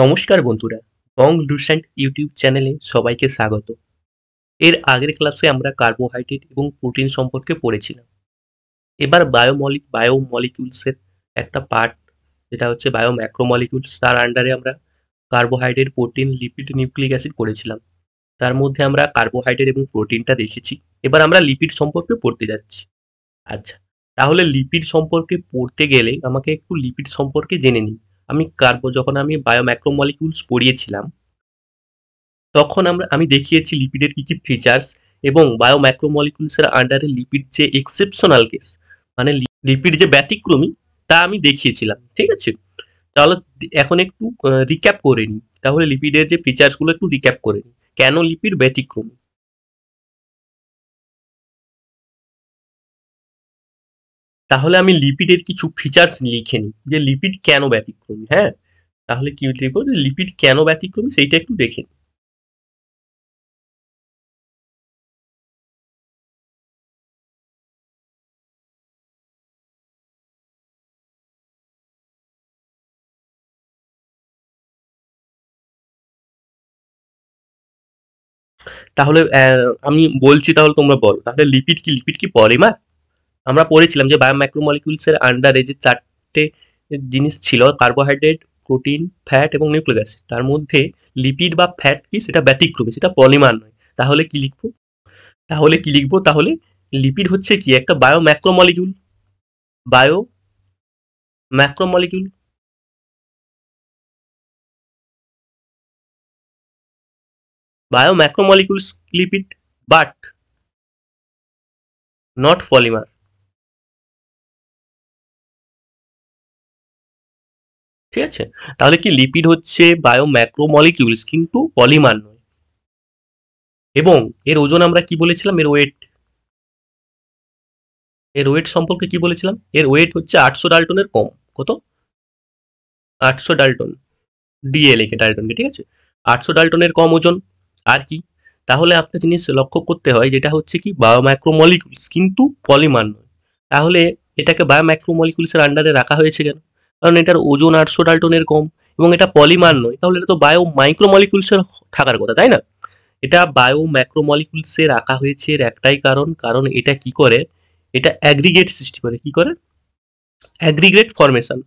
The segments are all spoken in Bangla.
নমস্কার বন্ধুরা, বং লুসেন্ট ইউটিউব চ্যানেলে সবাইকে স্বাগত। এর আগের ক্লাসে আমরা কার্বোহাইড্রেট এবং প্রোটিন সম্পর্কে পড়েছিলাম। এবার বায়োমলিকিউলসের একটা পার্ট, যেটা হচ্ছে বায়োম্যাক্রোমলিকিউলস, তার আন্ডারে আমরা carbohydrate, protein, lipid, nucleic acid পড়েছিলাম। তার মধ্যে আমরা কার্বোহাইড্রেট এবং প্রোটিনটা দেখেছি। এবার আমরা লিপিড সম্পর্কে পড়তে যাচ্ছি। আচ্ছা, তাহলে লিপিড সম্পর্কে পড়তে গেলে আমাকে একটু লিপিড সম্পর্কে জেনে নিই। যখন আমি বায়োম্যাক্রোমলিকিউলস পড়িয়েছিলাম, তখন আমি দেখিয়েছি লিপিডের কি কি ফিচার্স, এবং বায়োম্যাক্রোমলিকুলস এর আন্ডারে লিপিড যে এক্সেপশনাল কেস, মানে লিপিড যে ব্যতিক্রমী, তা আমি দেখিয়েছিলাম। ঠিক আছে, তাহলে এখন একটু রিক্যাপ করে নিই। তাহলে লিপিডের যে ফিচার্স গুলো একটু রিক্যাপ করে নিই, কেন লিপিড ব্যতিক্রমী। তাহলে আমি লিপিডের কিছু ফিচার্স লিখে নিই যে লিপিড কেন ব্যতিক্রমী। হ্যাঁ, তাহলে কি লিখবো, যে লিপিড কেন ব্যতিক্রমী সেইটা একটু দেখে নিই। তাহলে আমি বলছি, তাহলে তোমরা বলো, তাহলে লিপিড কি পলিমার? আমরা পড়েছিলাম যে বায়োম্যাক্রোমলিকিউলস এর আন্ডারে যে চারটে জিনিস ছিল, কার্বোহাইড্রেট, প্রোটিন, ফ্যাট এবং নিউক্লিক অ্যাসিড, তার মধ্যে লিপিড বা ফ্যাট কি, সেটা ব্যতিক্রমী, সেটা পলিমার নয়। তাহলে কি লিখবো? তাহলে লিপিড হচ্ছে কি একটা বায়োম্যাক্রোমলিকিউল। বায়োম্যাক্রোমলিকিউল বায়োম্যাক্রোমলিকিউলস লিপিড, বাট নট পলিমার। ঠিক আছে, তাহলে কি লিপিড হচ্ছে বায়োম্যাক্রোমলিকিউলস কিন্তু পলিমার নয়। এবং এর ওজন আমরা কি বলেছিলাম, এর ওয়েট সম্পর্কে কি বলেছিলাম, এর ওয়েট হচ্ছে 800 ডাল্টনের কম। কত? 800 ডাল্টন। ডিএ লিখে ডাল্টনকে, ঠিক আছে, 800 ডাল্টনের কম ওজন। আর কি, তাহলে একটা জিনিস লক্ষ্য করতে হয়, যেটা হচ্ছে কি বায়োম্যাক্রোমলিকুলস কিন্তু পলিমার নয়। তাহলে এটাকে বায়োম্যাক্রোমলিকুলসের আন্ডারে রাখা হয়েছে কেন? কারণ এটার ওজন 800 ডাল্টনের কম এবং এটা পলিমার নয়। তাহলে এটা তো বায়োমাইক্রোমলিকুলসের থাকার কথা, তাই না? এটা বায়োম্যাক্রোমলিকুলসে রাখা হয়েছে এর একটাই কারণ, কারণ এটা কি করে, এটা অ্যাগ্রিগেট সৃষ্টি করে। কি করে? Aggregate formation.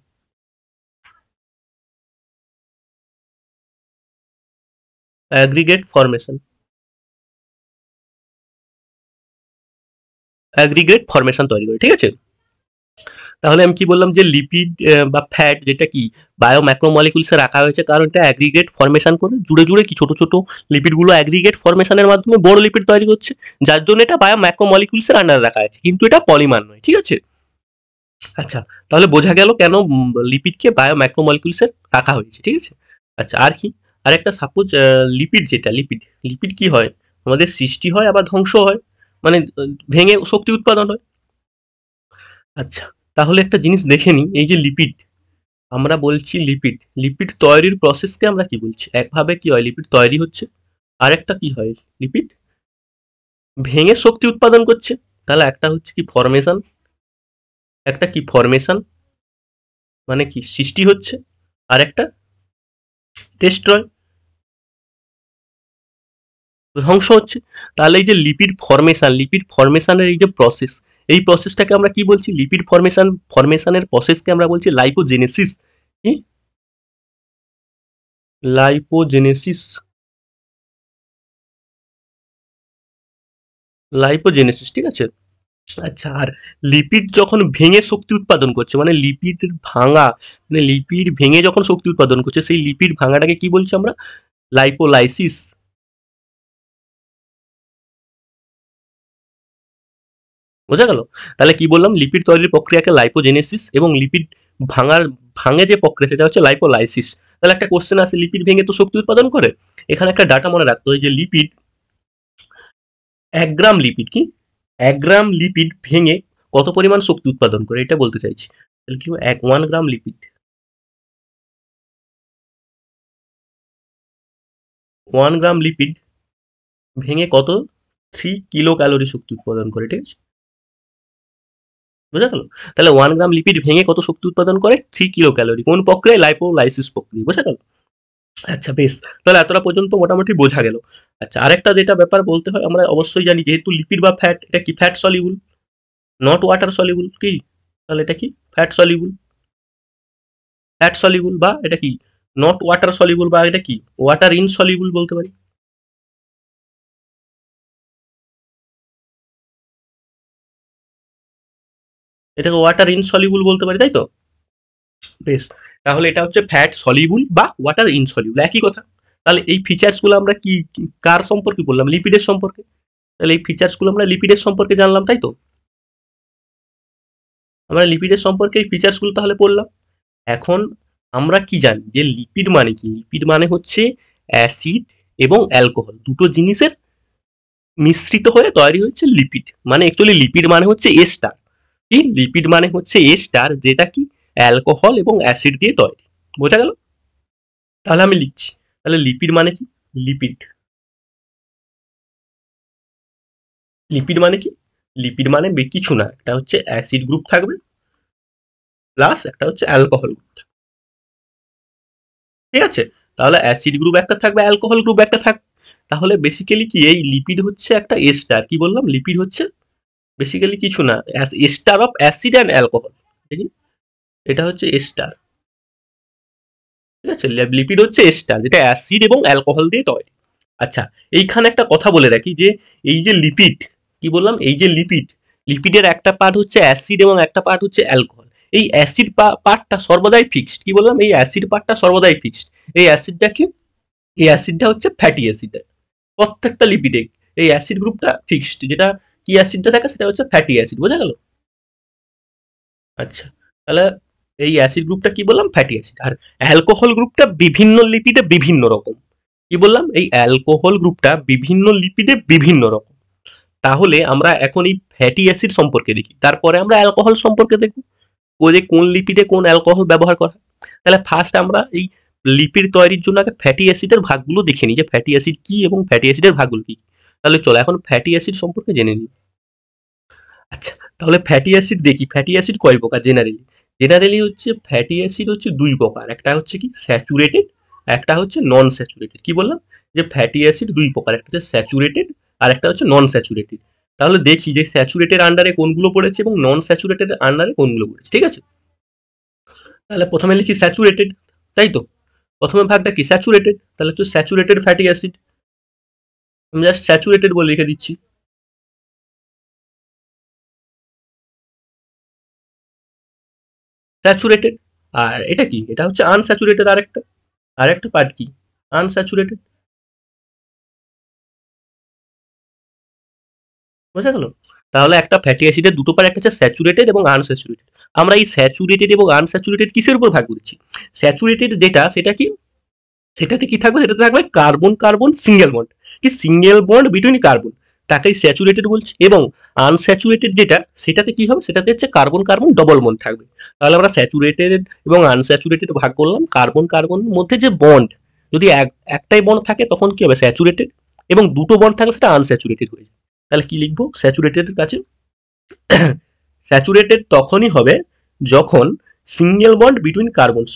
Aggregate formation aggregate formation তৈরি করে। ঠিক আছে, তাহলে আমি কি বললাম, যে লিপিড বা ফ্যাট যেটা কি বায়োম্যাক্রোমলিকুলসে রাখা হয়েছে, কারণ এটা অ্যাগ্রিগেট ফরমেশন করে, জুড়ে জুড়ে কি ছোট ছোট লিপিডগুলো অ্যাগ্রিগেট ফরমেশনের মাধ্যমে বড় লিপিড তৈরি করছে, যার জন্য এটা বায়োম্যাক্রোমলিকুলসের আন্ডারে রাখা আছে, কিন্তু এটা পলিমার নয়। ঠিক আছে, আচ্ছা, তাহলে বোঝা গেল কেন লিপিডকে বায়োম্যাক্রোমলিকুলসে রাখা হয়েছে। ঠিক আছে, আচ্ছা, আর কি, আর একটা সাপোজ লিপিড, যেটা লিপিড লিপিড কি হয়, আমাদের সৃষ্টি হয় আবার ধ্বংস হয়, মানে ভেঙে শক্তি উৎপাদন হয়। আচ্ছা, তাহলে একটা জিনিস দেখে নিই, এই যে লিপিড, আমরা বলছি লিপিড, লিপিড তৈরির প্রসেসকে আমরা কি বলছি? একভাবে কি হয়, লিপিড তৈরি হচ্ছে, আর একটা কি হয়, লিপিড ভেঙে শক্তি উৎপাদন করছে। তাহলে একটা হচ্ছে কি ফরমেশন, একটা কি ফরমেশন মানে কি সৃষ্টি হচ্ছে, আর একটা ডেস্ট্রয়, ধ্বংস হচ্ছে। তাহলে এই যে লিপিড ফরমেশনের এই যে প্রসেস, এই প্রসেসটাকে আমরা কি বলছি? লিপিড ফরমেশনের প্রসেসকে আমরা বলছি লাইপোজেনেসিস। কি? লাইপোজেনেসিস। লাইপোজেনেসিস, ঠিক আছে। আচ্ছা, আর লিপিড যখন ভেঙে শক্তি উৎপাদন করছে, মানে লিপিড ভাঙা, মানে লিপিড ভেঙে যখন শক্তি উৎপাদন করছে, সেই লিপিড ভাঙাটাকে কি বলছি আমরা? লাইপোলাইসিস। বোঝা গেল? তাহলে কি বললাম, লিপিড তৈরির প্রক্রিয়াকে লাইপোজেনেসিস, এবং লিপিড ভাঙার ভাঙে যে প্রক্রিয়া সেটা হচ্ছে লাইপোলাইসিস। তাহলে একটা কোশ্চেন আছে, লিপিড ভেঙে তো শক্তি উৎপাদন করে। এখানে একটা ডাটা মনে রাখতে হয়, যে লিপিড 1 গ্রাম লিপিড কি 1 গ্রাম লিপিড ভেঙে কত পরিমাণ শক্তি উৎপাদন করে, এটা বলতে চাইছি। তাহলে কি 1 গ্রাম লিপিড, 1 গ্রাম লিপিড ভেঙে কত 3 কিলো ক্যালোরি শক্তি উৎপাদন করে। ঠিক আছে, বোঝা গেল? তাহলে 1 গ্রাম লিপিড ভেঙে কত শক্তি উৎপাদন করে? 3 কিলো ক্যালোরি। কোন প্রক্রিয়ায়? লাইপোলাইসিস প্রক্রিয়া। বোঝা গেল? আচ্ছা বেশ, তাহলে এতটা পর্যন্ত মোটামুটি বোঝা গেল। আচ্ছা আরেকটা যেটা ব্যাপার বলতে হয়, আমরা অবশ্যই জানি যেহেতু লিপিড বা ফ্যাট, এটা কি fat soluble, not water soluble কি? তাহলে এটা কি ফ্যাট সলিউবল, ফ্যাট সলিউবল বা এটা কি নট ওয়াটার সলিউবল, বা এটা কি ওয়াটার ইনসলিউবল বলতে পারি। এটাকে ওয়াটার ইনসলিউবল বলতে পারি, তাই তো? বেশ, তাহলে এটা হচ্ছে ফ্যাট সলিউবল বা ওয়াটার ইনসলিউবল, একই কথা। তাহলে এই ফিচার্স গুলো আমরা কার সম্পর্কে বললাম? লিপিডের সম্পর্কে। তাহলে এই ফিচার্স গুলো আমরা লিপিডের সম্পর্কে জানলাম, তাই তো? আমরা লিপিডের সম্পর্কে এই ফিচার্স গুলো তাহলে পড়লাম। এখন আমরা কি জানি যে লিপিড মানে কি? লিপিড মানে হচ্ছে অ্যাসিড এবং অ্যালকোহল দুটো জিনিসের মিশ্রিত হয়ে তৈরি হচ্ছে লিপিড। মানে অ্যাকচুয়ালি লিপিড মানে হচ্ছে এস্টার। কি লিপিড মানে হচ্ছে এস্টার, যেটা কি অ্যালকোহল এবং অ্যাসিড দিয়ে তৈরি। বোঝা গেল? তাহলে আমি লিখছি, তাহলে লিপিড মানে কি? লিপিড, লিপিড মানে কি? লিপিড মানে কিছু না, একটা হচ্ছে অ্যাসিড গ্রুপ থাকবে প্লাস একটা হচ্ছে অ্যালকোহল গ্রুপ, ঠিক আছে? তাহলে অ্যাসিড গ্রুপ একটা থাকবে, অ্যালকোহল গ্রুপ একটা থাকবে। তাহলে বেসিক্যালি কি এই লিপিড হচ্ছে একটা এস্টার, কি বললাম? লিপিড হচ্ছে বেসিক্যালি কিছু না, ester of acid and alcohol. ঠিক আছে? এটা হচ্ছে এস্টার, ঠিক আছে? লিপিড হচ্ছে এস্টার যেটা অ্যাসিড এবং অ্যালকোহল দিয়ে তৈরি। আচ্ছা, এইখানে একটা কথা বলে রাখি যে এই যে লিপিড, কি বললাম? এই যে লিপিড, লিপিডের একটা পার্ট হচ্ছে অ্যাসিড এবং একটা পার্ট হচ্ছে অ্যালকোহল। এই অ্যাসিড পার্টটা সর্বদাই ফিক্সড, কি বললাম? এই অ্যাসিড পার্টটা সর্বদাই ফিক্সড। এই অ্যাসিডটা কি? এই অ্যাসিডটা হচ্ছে ফ্যাটি অ্যাসিড। প্রত্যেকটা লিপিডে এই অ্যাসিড গ্রুপটা ফিক্সড, যেটা কি অ্যাসিডটা থাকে সেটা হচ্ছে ফ্যাটি অ্যাসিড। বোঝা গেল? আচ্ছা, তাহলে এই অ্যাসিড গ্রুপটা কি বললাম? Fatty acid. আর অ্যালকোহল গ্রুপটা বিভিন্ন লিপিডে বিভিন্ন রকম। কি বললাম? এই অ্যালকোহল গ্রুপটা বিভিন্ন লিপিডে বিভিন্ন রকম। তাহলে আমরা এখন এই ফ্যাটি অ্যাসিড সম্পর্কে দেখি, তারপরে আমরা অ্যালকোহল সম্পর্কে দেখব ও যে কোন লিপিডে কোন অ্যালকোহল ব্যবহার করা হয়। তাহলে ফার্স্ট আমরা এই লিপিড তৈরির জন্য আগে ফ্যাটি অ্যাসিডের ভাগগুলো দেখে নিই, যে ফ্যাটি অ্যাসিড কি এবং ফ্যাটি অ্যাসিডের ভাগগুলো কি। তাহলে চলো এখন ফ্যাটি অ্যাসিড সম্পর্কে জেনে নিই। আচ্ছা, তাহলে ফ্যাটি অ্যাসিড দেখি। ফ্যাটি অ্যাসিড কয় প্রকার জেনারেলি? জেনারেলি হচ্ছে ফ্যাটি অ্যাসিড হচ্ছে দুই প্রকার, একটা হচ্ছে কি স্যাচুরেটেড, একটা হচ্ছে নন স্যাচুরেটেড। কি বললাম? যে ফ্যাটি অ্যাসিড দুই প্রকার, একটা হচ্ছে স্যাচুরেটেড আর একটা হচ্ছে নন স্যাচুরেটেড। তাহলে দেখি যে স্যাচুরেটেড আন্ডারে কোনগুলো পড়েছে এবং নন স্যাচুরেটেড আন্ডারে কোনগুলো পড়েছে, ঠিক আছে? তাহলে প্রথমে লিখি স্যাচুরেটেড, তাই তো? প্রথমে ভাগটা কি স্যাচুরেটেড, তাহলে হচ্ছে স্যাচুরেটেড ফ্যাটি অ্যাসিড। আমি জাস্ট স্যাচুরেটেড বলে লিখে দিচ্ছি, স্যাচুরেটেড। আর এটা কি? এটা হচ্ছে আনস্যাচুরেটেড আরেকটা, আরেকটা পার্ট কি আনস্যাচুরেটেড। বোঝা গেল? তাহলে একটা ফ্যাটি অ্যাসিডের দুটো পার্ট, একটা হচ্ছে স্যাচুরেটেড এবং আনস্যাচুরেটেড। আমরা এই স্যাচুরেটেড এবং আনস্যাচুরেটেড কিসের উপর ভাগ করেছি? স্যাচুরেটেড যেটা সেটা কি? সেটাতে কি থাকবে? সেটাতে থাকবে কার্বন কার্বন সিঙ্গেল বন্ড, কি সিঙ্গেল বন্ড বিটুইন কার্বন, তাকেই স্যাচুরেটেড বলছি। এবং আনস্যাচুরেটেড যেটা, সেটাতে কি হবে? সেটাতে হচ্ছে কার্বন কার্বন ডবল বন্ড থাকবে। তাহলে আমরা স্যাচুরেটেড এবং আনস্যাচুরেটেড ভাগ করলাম। কার্বন কার্বনের মধ্যে যে বন্ড, যদি একটাই বন্ড থাকে তখন কি হবে? স্যাচুরেটেড। এবং দুটো বন্ড থাকলে সেটা আনস্যাচুরেটেড হয়ে যায়। তাহলে কি লিখবো স্যাচুরেটেড কাছে? স্যাচুরেটেড তখনই হবে যখন single bond between carbons,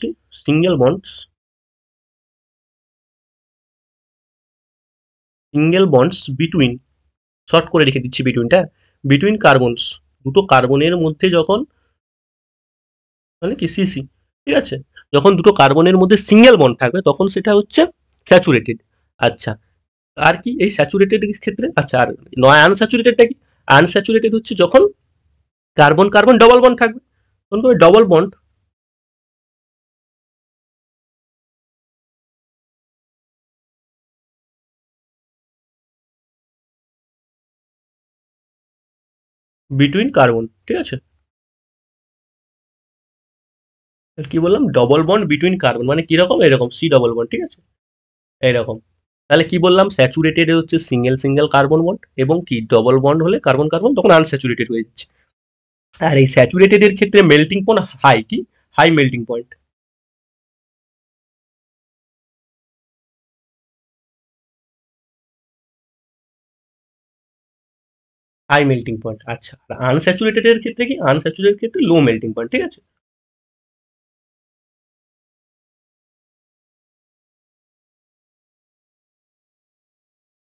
single bonds, single bonds between, short করে লিখে দিচ্ছি বিটুইনটা, বিটুইন কার্বনস, দুটো কার্বনের মধ্যে যখন, মানে কি সিসি, ঠিক আছে? যখন দুটো কার্বনের মধ্যে সিঙ্গেল বন্ড থাকবে তখন সেটা হচ্ছে স্যাচুরেটেড। আচ্ছা, আর কি এই স্যাচুরেটেড ক্ষেত্রে? আচ্ছা, আর নয় আনস্যাচুরেটেডটা কি? আনস্যাচুরেটেড হচ্ছে যখন কার্বন কার্বন ডবল বন্ড থাকবে, তখন ডবল বন্ড বিটুইন কার্বন, ঠিক আছে? কি বললাম? ডবল বন্ড বিটুইন কার্বন, মানে কিরকম? এরকম সি ডবল বন্ড, ঠিক আছে? এইরকম। তাহলে কি বললাম? স্যাচুরেটেড হচ্ছে সিঙ্গেল সিঙ্গেল কার্বন বন্ড, এবং কি ডবল বন্ড হলে কার্বন কার্বন তখন আনস্যাচুরেটেড হয়ে যাচ্ছে। আর এই স্যাচুরেটেড এর ক্ষেত্রে মেল্টিং পয়েন্ট হাই, কি high melting point, high melting point. আচ্ছা, আর আনস্যাচুরেটেড এর ক্ষেত্রে কি? আনস্যাচুরেটেড ক্ষেত্রে লো মেল্টিং পয়েন্ট, ঠিক আছে?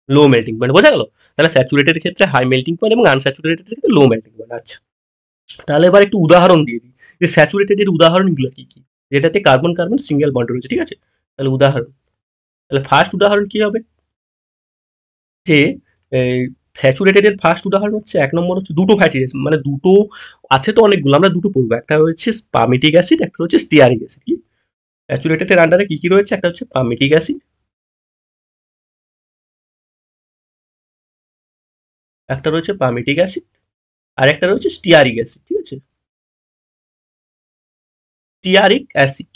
লো মেল্টিং পয়েন্ট, বোঝা গেল? তাহলে স্যাচুরেটেড ক্ষেত্রে হাই মেল্টিং পয়েন্ট এবং আনস্যাচুরেটেড ক্ষেত্রে লো মেল্টিং পয়েন্ট। আচ্ছা, তাহলে এবার একটু উদাহরণ দিয়ে দিই যে স্যাচুরেটেড এর উদাহরণগুলো কি কি, যেটাতে কার্বন কার্বন সিঙ্গেল বন্ড রয়েছে, ঠিক আছে? তাহলে উদাহরণ, তাহলে ফার্স্ট উদাহরণ কি হবে, যে স্যাচুরেটেড এর ফার্স্ট উদাহরণ হচ্ছে, এক নম্বর হচ্ছে দুটো ফ্যাটি অ্যাসিড, মানে দুটো আছে তো অনেকগুলো, আমরা দুটো পড়বো, একটা হচ্ছে পামিটিক অ্যাসিড, একটা হচ্ছে স্টিয়ারিক অ্যাসিড। কি স্যাচুরেটেড এর আন্ডারে কি কি রয়েছে, একটা হচ্ছে পামিটিক অ্যাসিড, একটা রয়েছে পামিটিক অ্যাসিড, আর একটা রয়েছে স্টিয়ারিক অ্যাসিড, ঠিক আছে? Stearic acid.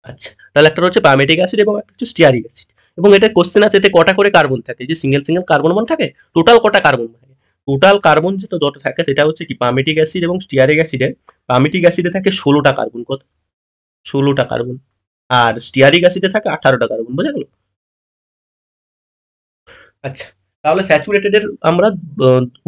আচ্ছা, তাহলে একটা রয়েছে পামিটিক অ্যাসিড এবং একটা হচ্ছে স্টিয়ারিক অ্যাসিড। এবং এটা কোশ্চেন আছে, এতে কটা করে কার্বন থাকে, যে সিঙ্গেল সিঙ্গেল কার্বন বন্ড থাকে, টোটাল কটা কার্বন থাকে? টোটাল কার্বন যেটা যত থাকে সেটা হচ্ছে কি, পামিটিক অ্যাসিড এবং স্টিয়ারিক অ্যাসিডে, পামিটিক অ্যাসিডে থাকে 16টা কার্বন, কত? 16টা কার্বন। আর স্টিয়ারিক অ্যাসিডে থাকে 18টা কার্বন, বোঝা গেল? আচ্ছা, তাহলে স্যাচুরেটেড এর আমরা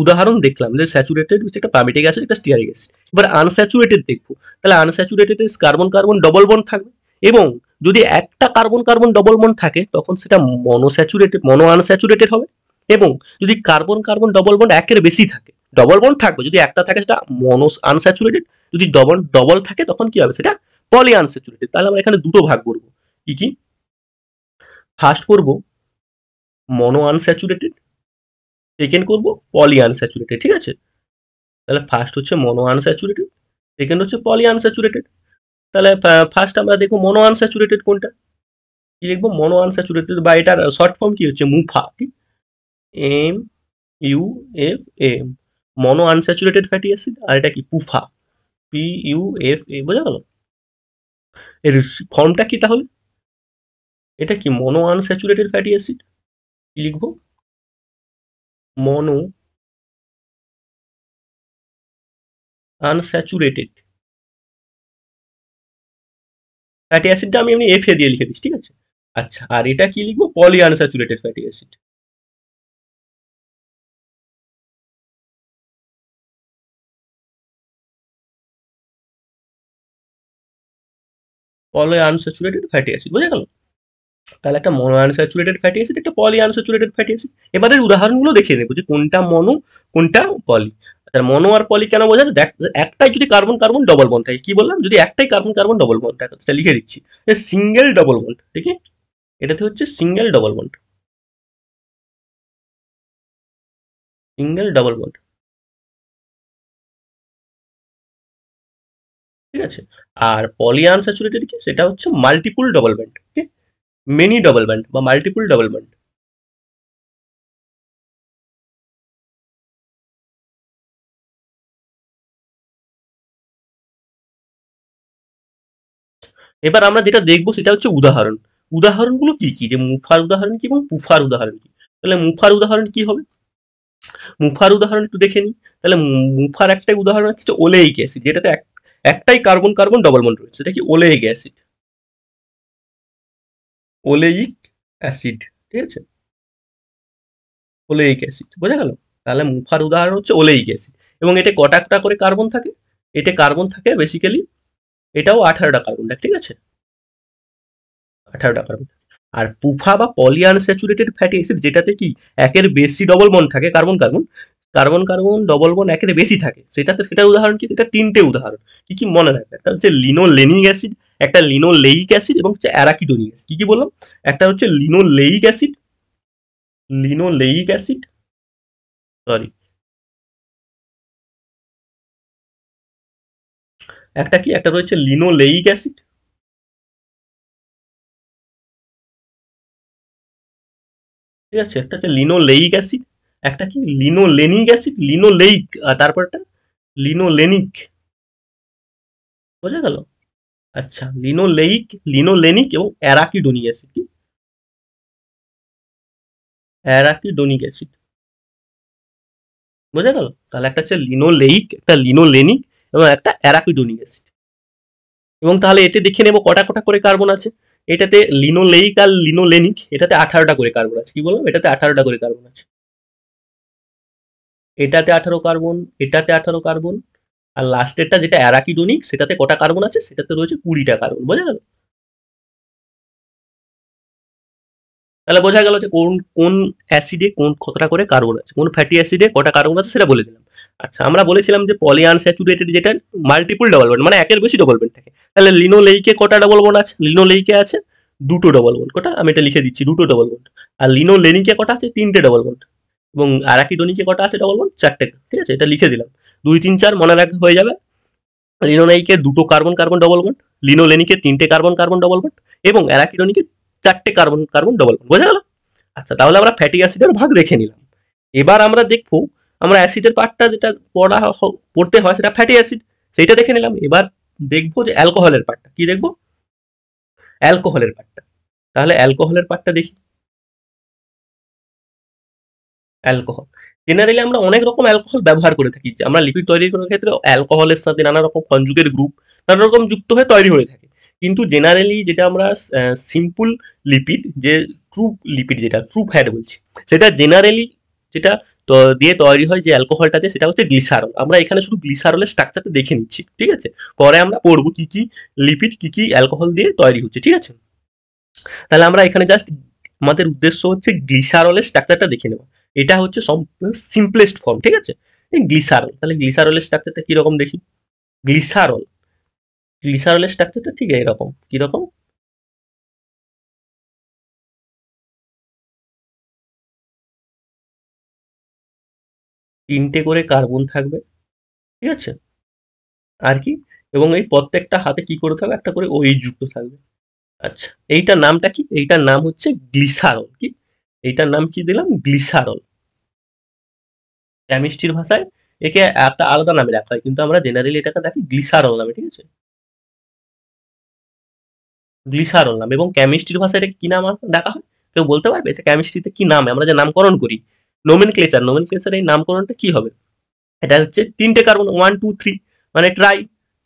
উদাহরণ দেখলাম, যে স্যাচুরেটেড হচ্ছে একটা পামিটিক অ্যাসিড, একটা স্টিয়ারিক অ্যাসিড। এবার আনস্যাচুরেটেড দেখবো, তাহলে unsaturated carbon carbon double bond থাকবে, এবং যদি একটা কার্বন কার্বন ডবল বন্ড থাকে তখন সেটা মনোস্যাচুরেটেড, মনো আনস্যাচুরেটেড হবে। এবং যদি কার্বন কার্বন ডবল বন্ড একের বেশি থাকে, ডবল বন্ড থাকবে, যদি একটা থাকে সেটা মনো আনস্যাচুরেটেড, যদি ডবল ডবল থাকে তখন কি হবে, সেটা পলি আনস্যাচুরেটেড। তাহলে আমরা এখানে দুটো ভাগ করবো, কি কি? ফার্স্ট করবো মনো আনস্যাচুরেটেড, সেকেন্ড করবো পলি আনস্যাচুরেটেড, ঠিক আছে? তাহলে ফার্স্ট হচ্ছে মনো আনস্যাচুরেটেড, সেকেন্ড হচ্ছে পলি আনস্যাচুরেটেড। তাহলে ফার্স্ট আমরা দেখবো মনো আনস্যাচুরেটেড কোনটা, কি লিখবো, মনো আনস্যাচুরেটেড, বা এটার শর্ট ফর্ম কি হচ্ছে, মুফা, ঠিক? M U F M, mono unsaturated fatty acid, আর এটা কি PUFA, P U F A, বোঝা গেল? এর ফর্মটা কি তাহলে, এটা কি মনো আনস্যাচুরেটেড ফ্যাটি অ্যাসিড, কি লিখবো, মনো আনস্যাচুরেটেড ফ্যাটি অ্যাসিডটা আমি এমনি এফ এ দিয়ে লিখে দিচ্ছি, ঠিক আছে? আচ্ছা, আর এটা কি লিখবো, poly unsaturated fatty acid, poly unsaturated fatty acid, বোঝা গেল? তাহলে একটা মনো আনস্যাচুরেটেড ফ্যাটি অ্যাসিড, একটা পলি আনস্যাচুরেটেড ফ্যাটি অ্যাসিড। এবারে উদাহরণগুলো দেখিয়ে নেবো যে কোনটা মনো, কোনটা পলি। আচ্ছা, মনো আর পলি কেন বোঝা যায়, দেখ, একটাই যদি কার্বন কার্বন ডবল বন্ড থাকে, কি বললাম, যদি একটাই কার্বন কার্বন ডবল বন্ড থাকে, সেটা লিখে দিচ্ছি, সিঙ্গেল ডবল বন্ড, ঠিক আছে? এটাতে হচ্ছে single double bond, single double bond, ঠিক আছে? আর পলি আনস্যাচুরেটেড কি, সেটা হচ্ছে মাল্টিপুল ডবল বন্ড, ঠিক, মেনি ডবল বন্ড বা মাল্টিপুল ডবল বন্ড। এবার আমরা যেটা দেখবো সেটা হচ্ছে উদাহরণ, উদাহরণগুলো কি কি, যে মুফার উদাহরণ কি এবং পুফার উদাহরণ কি। তাহলে মুফার উদাহরণ কি হবে, মুফার উদাহরণ একটু দেখে নিই। তাহলে মুফার একটাই উদাহরণ হচ্ছে ওলেইক অ্যাসিড, যেটাতে একটাই কার্বন কার্বন ডবল বন্ড রয়েছে, সেটা কি ওলেইক অ্যাসিড, ওলেইক অ্যাসিড, ঠিক আছে? ওলেইক অ্যাসিড, বোঝা গেল? তাহলে মুফার উদাহরণ হচ্ছে ওলেইক অ্যাসিড। এবং এটা কটাকটা করে কার্বন থাকে, এটা কার্বন থাকে বেসিক্যালি, এটাও 18টা কার্বন থাকে, ঠিক আছে? 18টা কার্বন। আর পুফা বা পলি আনস্যাচুরেটেড ফ্যাটি অ্যাসিড, যেটাতে কি একের বেশি ডবল বন্ড থাকে, carbon carbon, carbon carbon double bond একের বেশি থাকে, সেটাতে, সেটার উদাহরণ কি, এটা তিনটে উদাহরণ, কি কি মনে রাখবে, একটা হচ্ছে লিনোলেনিক অ্যাসিড, একটা লিনোলেইক অ্যাসিড এবং হচ্ছে অ্যারাকিডোনিক অ্যাসিড। কি কি বললাম, একটা হচ্ছে linoleic acid, linoleic acid, sorry, একটা কি, একটা রয়েছে লিনোলেইক অ্যাসিড, ঠিক আছে? একটা হচ্ছে লিনোলেইক অ্যাসিড, একটা কি লিনোলেনিক অ্যাসিড, লিনোলেইক আর তারপরটা লিনোলেনিক, বোঝা গেল? আচ্ছা, লিনোলেইক, লিনোলেনিক এবং অ্যারাকিডোনিক অ্যাসিড, কি অ্যারাকিডোনিক অ্যাসিড, বোঝা গেল? তাহলে একটা হচ্ছে লিনোলেইক, একটা লিনোলেনিক এবং একটা অ্যারাকিডোনিক অ্যাসিড। এবং তাহলে এতে দেখে নেব কটা কটা করে কার্বন আছে। এটাতে লিনোলেইক আর লিনোলেনিক, এটাতে 18টা করে কার্বন আছে, কি বললাম, এটাতে 18টা করে কার্বন আছে, এটাতে 18 কার্বন, এটাতে 18 কার্বন, আর লাস্টেরটা যেটা অ্যারাকিডোনিক, সেটাতে কটা কার্বন আছে, সেটাতে রয়েছে 20টা কার্বন, বোঝা গেল? তাহলে বোঝা গেল যে কোন কোন অ্যাসিডে কোন কতটা করে কার্বন আছে, কোন ফ্যাটি অ্যাসিডে কটা কার্বন আছে সেটা বলে দিলাম। আচ্ছা, আমরা বলেছিলাম যে পলি আনস্যাচুরেটেড যেটা মাল্টিপল ডবল বন্ড, মানে একের বেশি ডবল বন্ড থাকে। তাহলে লিনোলেইকে কটা ডবল বন্ড আছে? লিনোলেইকে আছে দুটো ডবল বন্ড। কটা? আমি এটা লিখে দিচ্ছি, দুটো ডবল বন্ড। আর লিনোলেনিকে কটা আছে? তিনটে ডবল বন্ড। এবং আরাকিডোনিকে কটা আছে ডবল বন্ড? চারটে। ঠিক আছে, এটা লিখে দিলাম। 2 3 4 মনে রাখা হয়ে যাবে। লিনোলেইকে দুটো কার্বন কার্বন ডবল বন্ড, লিনোলেনিকে তিনটে কার্বন কার্বন ডবল বন্ড, এবং অ্যারাকিডোনিকে চারটে কার্বন কার্বন ডবল বন্ড। বোঝা গেল? আচ্ছা, তাহলে আমরা ফ্যাটি অ্যাসিডের ভাগ দেখে নিলাম। এবার আমরা দেখবো, আমরা অ্যাসিডের পার্টটা যেটা পড়তে হয় সেটা ফ্যাটি অ্যাসিড, সেইটা দেখে নিলাম। এবার দেখবো যে অ্যালকোহলের পার্টটা কি দেখবো, অ্যালকোহলের পার্টটা। তাহলে অ্যালকোহলের পার্টটা দেখি। অ্যালকোহল, জেনারেলি আমরা অনেক রকম অ্যালকোহল ব্যবহার করে থাকি। আমরা লিপিড তৈরি করার ক্ষেত্রে অ্যালকোহলের সাথে নানা রকম কনজুগেট গ্রুপ নানা রকম যুক্ত হয়ে তৈরি হয়ে থাকে। কিন্তু জেনারেলি যেটা আমরা সিম্পল লিপিড, যে ট্রু লিপিড, যেটা ট্রু ফ্যাট বলছি, সেটা জেনারেলি যেটা দিয়ে তৈরি হয় যে অ্যালকোহলটাতে, সেটা হচ্ছে গ্লিসারল। আমরা এখানে শুধু গ্লিসারলের স্ট্রাকচারটা দেখে নিচ্ছি, ঠিক আছে? পরে আমরা পড়বো কি কি লিপিড কি কি অ্যালকোহল দিয়ে তৈরি হচ্ছে, ঠিক আছে? তাহলে আমরা এখানে জাস্ট আমাদের উদ্দেশ্য হচ্ছে গ্লিসারলের স্ট্রাকচারটা দেখে নেওয়া। এটা হচ্ছে সিম্পলেস্ট ফর্ম, ঠিক আছে? এই গ্লিসারল, তাহলে গ্লিসারলের স্ট্রাকচারটা কিরকম দেখি। গ্লিসারল, গ্লিসারলের স্ট্রাকচারটা ঠিক এরকম। কিরকম? তিনটে করে কার্বন থাকবে, ঠিক আছে? আর কি? এবং এই প্রত্যেকটা হাতে কি করে থাকবে, একটা করে ওই যুক্ত থাকবে। আচ্ছা, এইটার নামটা কি? এইটার নাম হচ্ছে গ্লিসারল। কি? এইটার নাম কি দিলাম? গ্লিসারল। কেমিস্ট্রির ভাষায় একে একটা আলাদা নামে রাখা হয়, কিন্তু আমরা জেনারেলি এটাকে দেখি গ্লিসারল নামে, ঠিক আছে? গ্লিসারল নাম। এবং কেমিস্ট্রির ভাষায় এটাকে কি নাম ডাকা হয়? কেউ বলতে পারবে যে কেমিস্ট্রিতে কি নামে আমরা যে নামকরণ করি? নোমেনক্লেচার, নোমেনক্লেচার এই নামকরণটা কি হবে? এটা হচ্ছে তিনটে কার্বন, 1 2 3 মানে ট্রাই,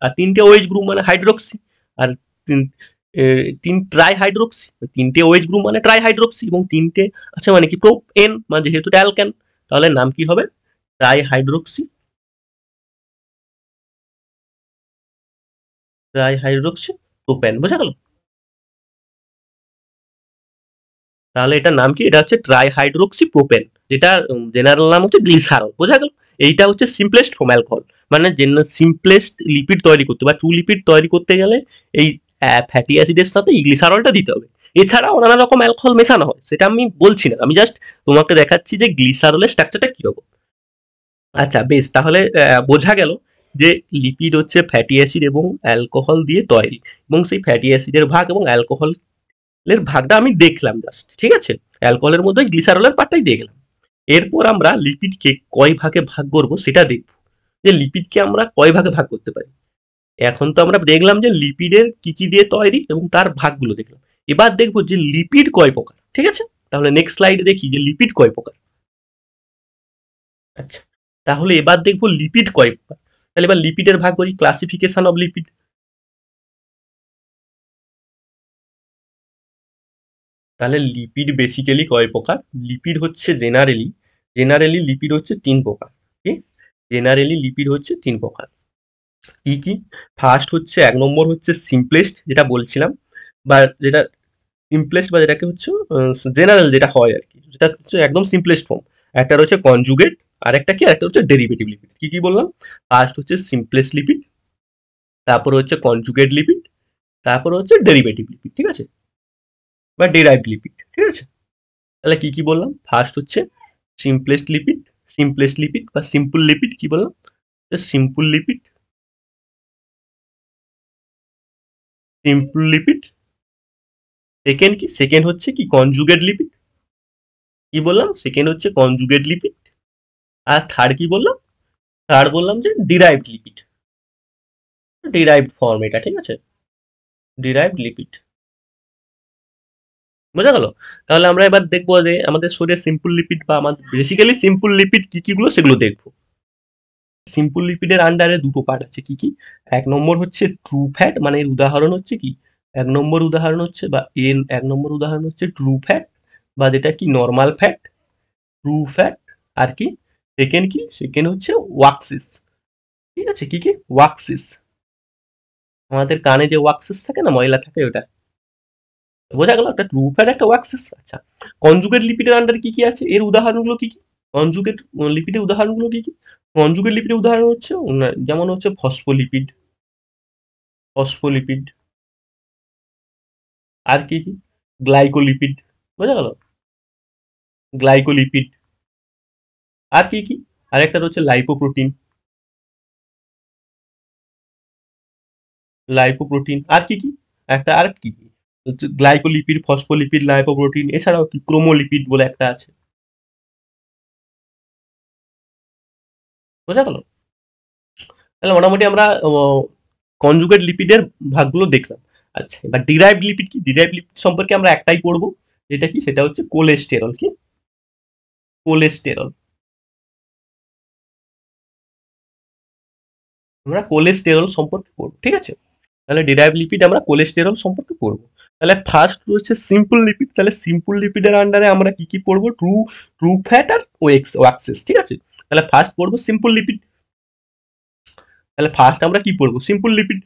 আর তিনটে ওএইচ গ্রুপ মানে হাইড্রোক্সি, আর তিন ট্রাই হাইড্রোক্সি, তিনটে ওএইচ গ্রুপ মানে ট্রাই হাইড্রোক্সি, এবং তিনটে আচ্ছা মানে কি প্রোপ এন, মানে যেহেতু এটা অ্যালকেন, তাহলে নাম কি হবে? Try hydroxy, try hydroxy propane. বোঝা গেল? তাহলে এটার নাম কি? এটা হচ্ছে ট্রাইহাইড্রোক্সি প্রোপেন, যেটা জেনারেল নাম হচ্ছে গ্লিসারল। বোঝা গেল? এইটা হচ্ছে সিম্পলেস্ট ফর্ম অ্যালকোহল, মানে সিম্পলেস্ট লিপিড তৈরি করতে বা টু লিপিড তৈরি করতে গেলে এই ফ্যাটি অ্যাসিডের সাথে এই গ্লিসারলটা দিতে হবে। এছাড়াও নানা রকম অ্যালকোহল মেশানো হয়, সেটা আমি বলছি না, আমি জাস্ট তোমাকে দেখাচ্ছি যে গ্লিসারলের স্ট্রাকচারটা কিরকম। আচ্ছা বেশ, তাহলে বোঝা গেল যে লিপিড হচ্ছে ফ্যাটি অ্যাসিড এবং অ্যালকোহল দিয়ে তৈরি, এবং সেই ফ্যাটি অ্যাসিডের ভাগ এবং অ্যালকোহল এর ভাগটা আমি দেখলাম জাস্ট, ঠিক আছে? অ্যালকোহলের মধ্যে গ্লিসারলের পার্টটাই দিয়ে গেলাম। এরপর আমরা লিপিডকে কয় ভাগে ভাগ করব সেটা দেখব, যে লিপিডকে আমরা কয় ভাগে ভাগ করতে পারি। এখন তো আমরা দেখলাম যে লিপিডের কি কি দিয়ে তৈরি এবং তার ভাগগুলো দেখলাম। এবার দেখবো যে লিপিড কয় প্রকার, ঠিক আছে? তাহলে নেক্সট স্লাইডে দেখি যে লিপিড কয় প্রকার। আচ্ছা, তাহলে এবার দেখবো লিপিড কয় প্রকার। তাহলে এবার লিপিডের ভাগ করি, ক্লাসিফিকেশন অফ লিপিড। তাহলে লিপিড বেসিক্যালি কয় প্রকার? লিপিড হচ্ছে জেনারেলি লিপিড হচ্ছে তিন প্রকার। কি? জেনারেলি লিপিড হচ্ছে তিন প্রকার। কি কি? ফার্স্ট হচ্ছে, এক নম্বর হচ্ছে সিম্পলেস্ট, যেটা বলছিলাম, বা যেটা সিম্পলেস্ট বা যেটাকে হচ্ছে জেনারেল যেটা হয় আর কি, যেটা হচ্ছে একদম সিম্পলেস্ট ফর্ম। একটা রয়েছে কনজুগেট, আর একটা কি, একটা হচ্ছে ডেরিভেটিভ লিপিড। কি কি বললাম? ফার্স্ট হচ্ছে সিম্পলেস্ট লিপিড, তারপর হচ্ছে কনজুগেট লিপিড, তারপর হচ্ছে ডেরিভেটিভ লিপিড, ঠিক আছে? বা ডেরাইভড লিপিড, ঠিক আছে? তাহলে কি কি বললাম? ফার্স্ট হচ্ছে সিম্পলেস্ট লিপিড, সিম্পলেস্ট লিপিড বা সিম্পল লিপিড। কি বললাম? Simple lipid, simple lipid. Second কি? সেকেন্ড হচ্ছে কি, কনজুগেট লিপিড। কি বললাম? সেকেন্ড হচ্ছে কনজুগেট লিপিড। আর থার্ড কি বললাম? থার্ড বললাম যে ডিরাইভড লিপিড, ডিরাইভড ফর্ম এটা, ঠিক আছে? Derived lipid. বোঝা গেল? তাহলে আমরা এবার দেখবো যে আমাদের শরীরে সিম্পল লিপিড বা আমাদের বেসিক্যালি সিম্পল লিপিড কি কি গুলো সেগুলো দেখবো। সিম্পল লিপিডের আন্ডারে দুটো পার্ট আছে। কি কি? এক নম্বর হচ্ছে ট্রু ফ্যাট, মানে এর উদাহরণ হচ্ছে কি, এক নম্বর উদাহরণ হচ্ছে বা এর এক নম্বর উদাহরণ হচ্ছে ট্রু ফ্যাট, বা যেটা কি নর্মাল ফ্যাট, ট্রু ফ্যাট। আর কি? সেকেন্ড কি? সেকেন্ড হচ্ছে ওয়াক্সিস। ঠিক আছে? কি কি? ওয়াক্সিস, আমাদের কানে যে ওয়াক্সিস থাকে না, ময়লা থাকে ওটা। বোঝা গেল একটা ট্রু ফ্যাট একটা ওয়াক্সেস। আচ্ছা, কনজুগেট লিপিডের আন্ডারে কি কি আছে, এর উদাহরণগুলো কি কি? কনজুগেট লিপিডের উদাহরণগুলো কি কি? কনজুগেট লিপিডের উদাহরণ হচ্ছে যেমন হচ্ছে ফসফোলিপিড, ফসফোলিপিড, আর কি কি? গ্লাইকোলিপিড, বোঝা গেল? গ্লাইকোলিপিড, আর কি কি? আরেকটা হচ্ছে লাইপোপ্রোটিন, লাইপোপ্রোটিন, আর কি কি? একটা আর কি কি? গ্লাইকোলিপিড, ফসফোলিপিড, লাইপোপ্রোটিন, এছাড়াও কি ক্রোমোলিপিড বলে একটা আছে, বোঝা গেল? তাহলে মোটামুটি আমরা কনজুগেট লিপিডের ভাগগুলো দেখলাম। আচ্ছা, এবার ডিরাইভড লিপিড কি? ডিরাইভড লিপিড সম্পর্কে আমরা একটাই পড়বো, যেটা কি, সেটা হচ্ছে কোলেস্টেরল। কি? কোলেস্টেরল। আমরা কোলেস্টেরল সম্পর্কে পড়বো, ঠিক আছে? তাহলে ডিরাইভড লিপিড আমরা কোলেস্টেরল সম্পর্কে পড়বো। তাহলে ফার্স্ট রয়েছে সিম্পল লিপিড। তাহলে সিম্পল লিপিডের আন্ডারে আমরা কি কি পড়বো? ট্রু ট্রু ফ্যাট আর ওয়াক্সেস, ঠিক আছে? তাহলে ফার্স্ট পড়বো সিম্পল লিপিড। তাহলে ফার্স্ট আমরা কি পড়বো? Simple lipid.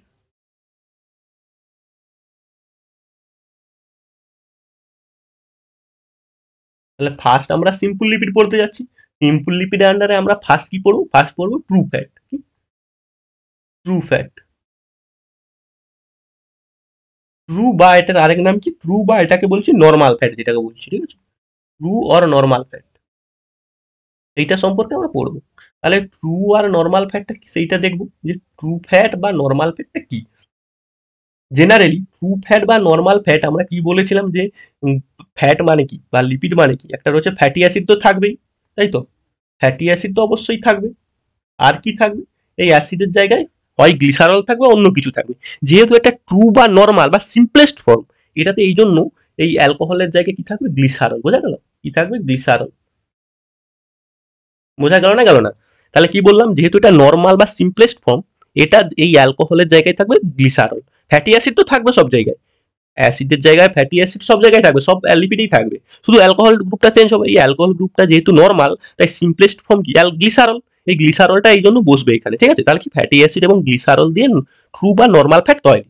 তাহলে ফার্স্ট আমরা সিম্পল লিপিড পড়তে যাচ্ছি। সিম্পল লিপিডের আন্ডারে আমরা ফার্স্ট কি পড়বো? ফার্স্ট পড়বো true fat. True fat. True বা এটার আরেক নাম কি? ট্রু বা এটাকে বলছি নর্মাল ফ্যাট, যেটাকে বলছি, ঠিক আছে? ট্রু অর নর্মাল ফ্যাট, এইটা সম্পর্কে আমরা পড়বো। তাহলে ট্রু আর নর্মাল ফ্যাটটা কি সেইটা দেখবো, যে ট্রু ফ্যাট বা নর্মাল ফ্যাটটা কি। জেনারেলি ট্রু ফ্যাট বা নর্মাল ফ্যাট আমরা কি বলেছিলাম, যে ফ্যাট মানে কি বা লিপিড মানে কি? একটা রয়েছে ফ্যাটি অ্যাসিড, তো থাকবেই, তাই তো? ফ্যাটি অ্যাসিড তো অবশ্যই থাকবে। আর কি থাকবে? এই অ্যাসিডের জায়গায় হয় গ্লিসারল থাকবে, অন্য কিছু থাকবে। যেহেতু এটা ট্রু বা নর্মাল বা সিম্পলেস্ট ফর্ম, এটাতে এই জন্য এই অ্যালকোহলের জায়গায় কি থাকবে? গ্লিসারল। বোঝা গেল? কি থাকবে? গ্লিসারল। বোঝা গেল না, গেল না? তাহলে কি বললাম, যেহেতু এটা নর্মাল বা সিম্পলেস্ট ফর্ম, এটা এই অ্যালকোহলের জায়গায় থাকবে গ্লিসারল। ফ্যাটি অ্যাসিড তো থাকবে সব জায়গায়, অ্যাসিডের জায়গায় ফ্যাটি অ্যাসিড সব জায়গায় থাকবে, সব লিপিডেই থাকবে। শুধু অ্যালকোহল গ্রুপটা চেঞ্জ হবে। এই অ্যালকোহল গ্রুপটা যেহেতু নর্মাল, তাই সিম্পলেস্ট ফর্ম কি? গ্লিসারল। এই গ্লিসারলটা এই জন্য বসবে এখানে, ঠিক আছে? তাহলে কি ফ্যাটি অ্যাসিড এবং গ্লিসারল দিয়ে ট্রু বা নর্মাল ফ্যাট তৈরি।